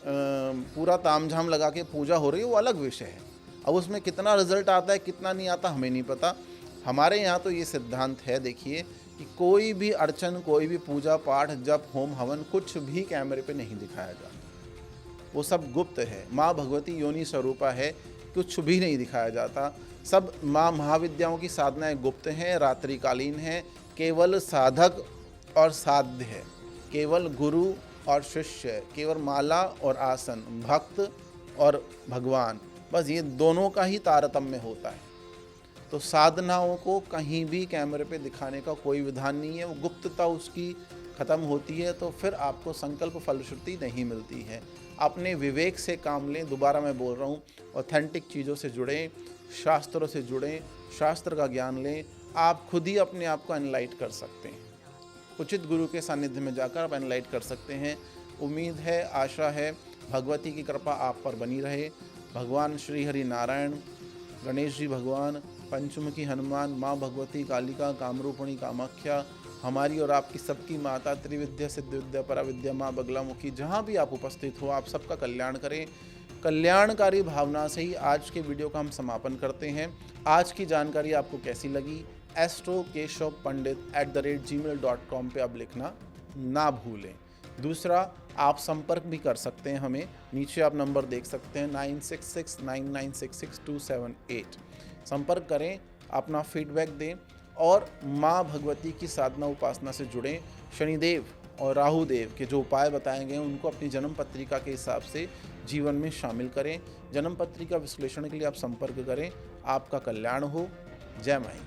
पूरा तामझाम लगा के पूजा हो रही है, वो अलग विषय है। अब उसमें कितना रिजल्ट आता है कितना नहीं आता हमें नहीं पता। हमारे यहाँ तो ये सिद्धांत है, देखिए कि कोई भी अर्चन, कोई भी पूजा पाठ, जप, होम हवन कुछ भी कैमरे पे नहीं दिखाया जाता, वो सब गुप्त है। माँ भगवती योनि स्वरूपा है, कुछ भी नहीं दिखाया जाता। सब माँ महाविद्याओं की साधनाएं गुप्त हैं, रात्रिकालीन हैं, केवल साधक और साध्य है, केवल गुरु और शिष्य, केवल माला और आसन, भक्त और भगवान, बस ये दोनों का ही तारतम्य होता है। तो साधनाओं को कहीं भी कैमरे पे दिखाने का कोई विधान नहीं है, वो गुप्तता उसकी खत्म होती है, तो फिर आपको संकल्प फलश्रुति नहीं मिलती है। अपने विवेक से काम लें। दोबारा मैं बोल रहा हूँ, ऑथेंटिक चीज़ों से जुड़ें, शास्त्रों से जुड़ें, शास्त्र का ज्ञान लें, आप खुद ही अपने आप को एनलाइट कर सकते हैं। उचित गुरु के सानिध्य में जाकर आप एनलाइट कर सकते हैं। उम्मीद है, आशा है, भगवती की कृपा आप पर बनी रहे। भगवान श्री हरि नारायण, गणेश जी भगवान, पंचमुखी हनुमान, माँ भगवती, कालिका, कामरूपिणी कामाख्या, हमारी और आपकी सबकी माता, त्रिविद्या सिद्ध विद्या पराविद्या माँ बगलामुखी, जहाँ भी आप उपस्थित हो, आप सबका कल्याण करें। कल्याणकारी भावना से ही आज के वीडियो का हम समापन करते हैं। आज की जानकारी आपको कैसी लगी? astrokeshavpandit@gmail.com पे आप लिखना ना भूलें। दूसरा, आप संपर्क भी कर सकते हैं हमें, नीचे आप नंबर देख सकते हैं 9669966278। संपर्क करें, अपना फीडबैक दें और माँ भगवती की साधना उपासना से जुड़ें। शनिदेव और राहु देव के जो उपाय बताए गए हैं उनको अपनी जन्म पत्रिका के हिसाब से जीवन में शामिल करें। जन्म पत्रिका विश्लेषण के लिए आप संपर्क करें। आपका कल्याण हो। जय माई।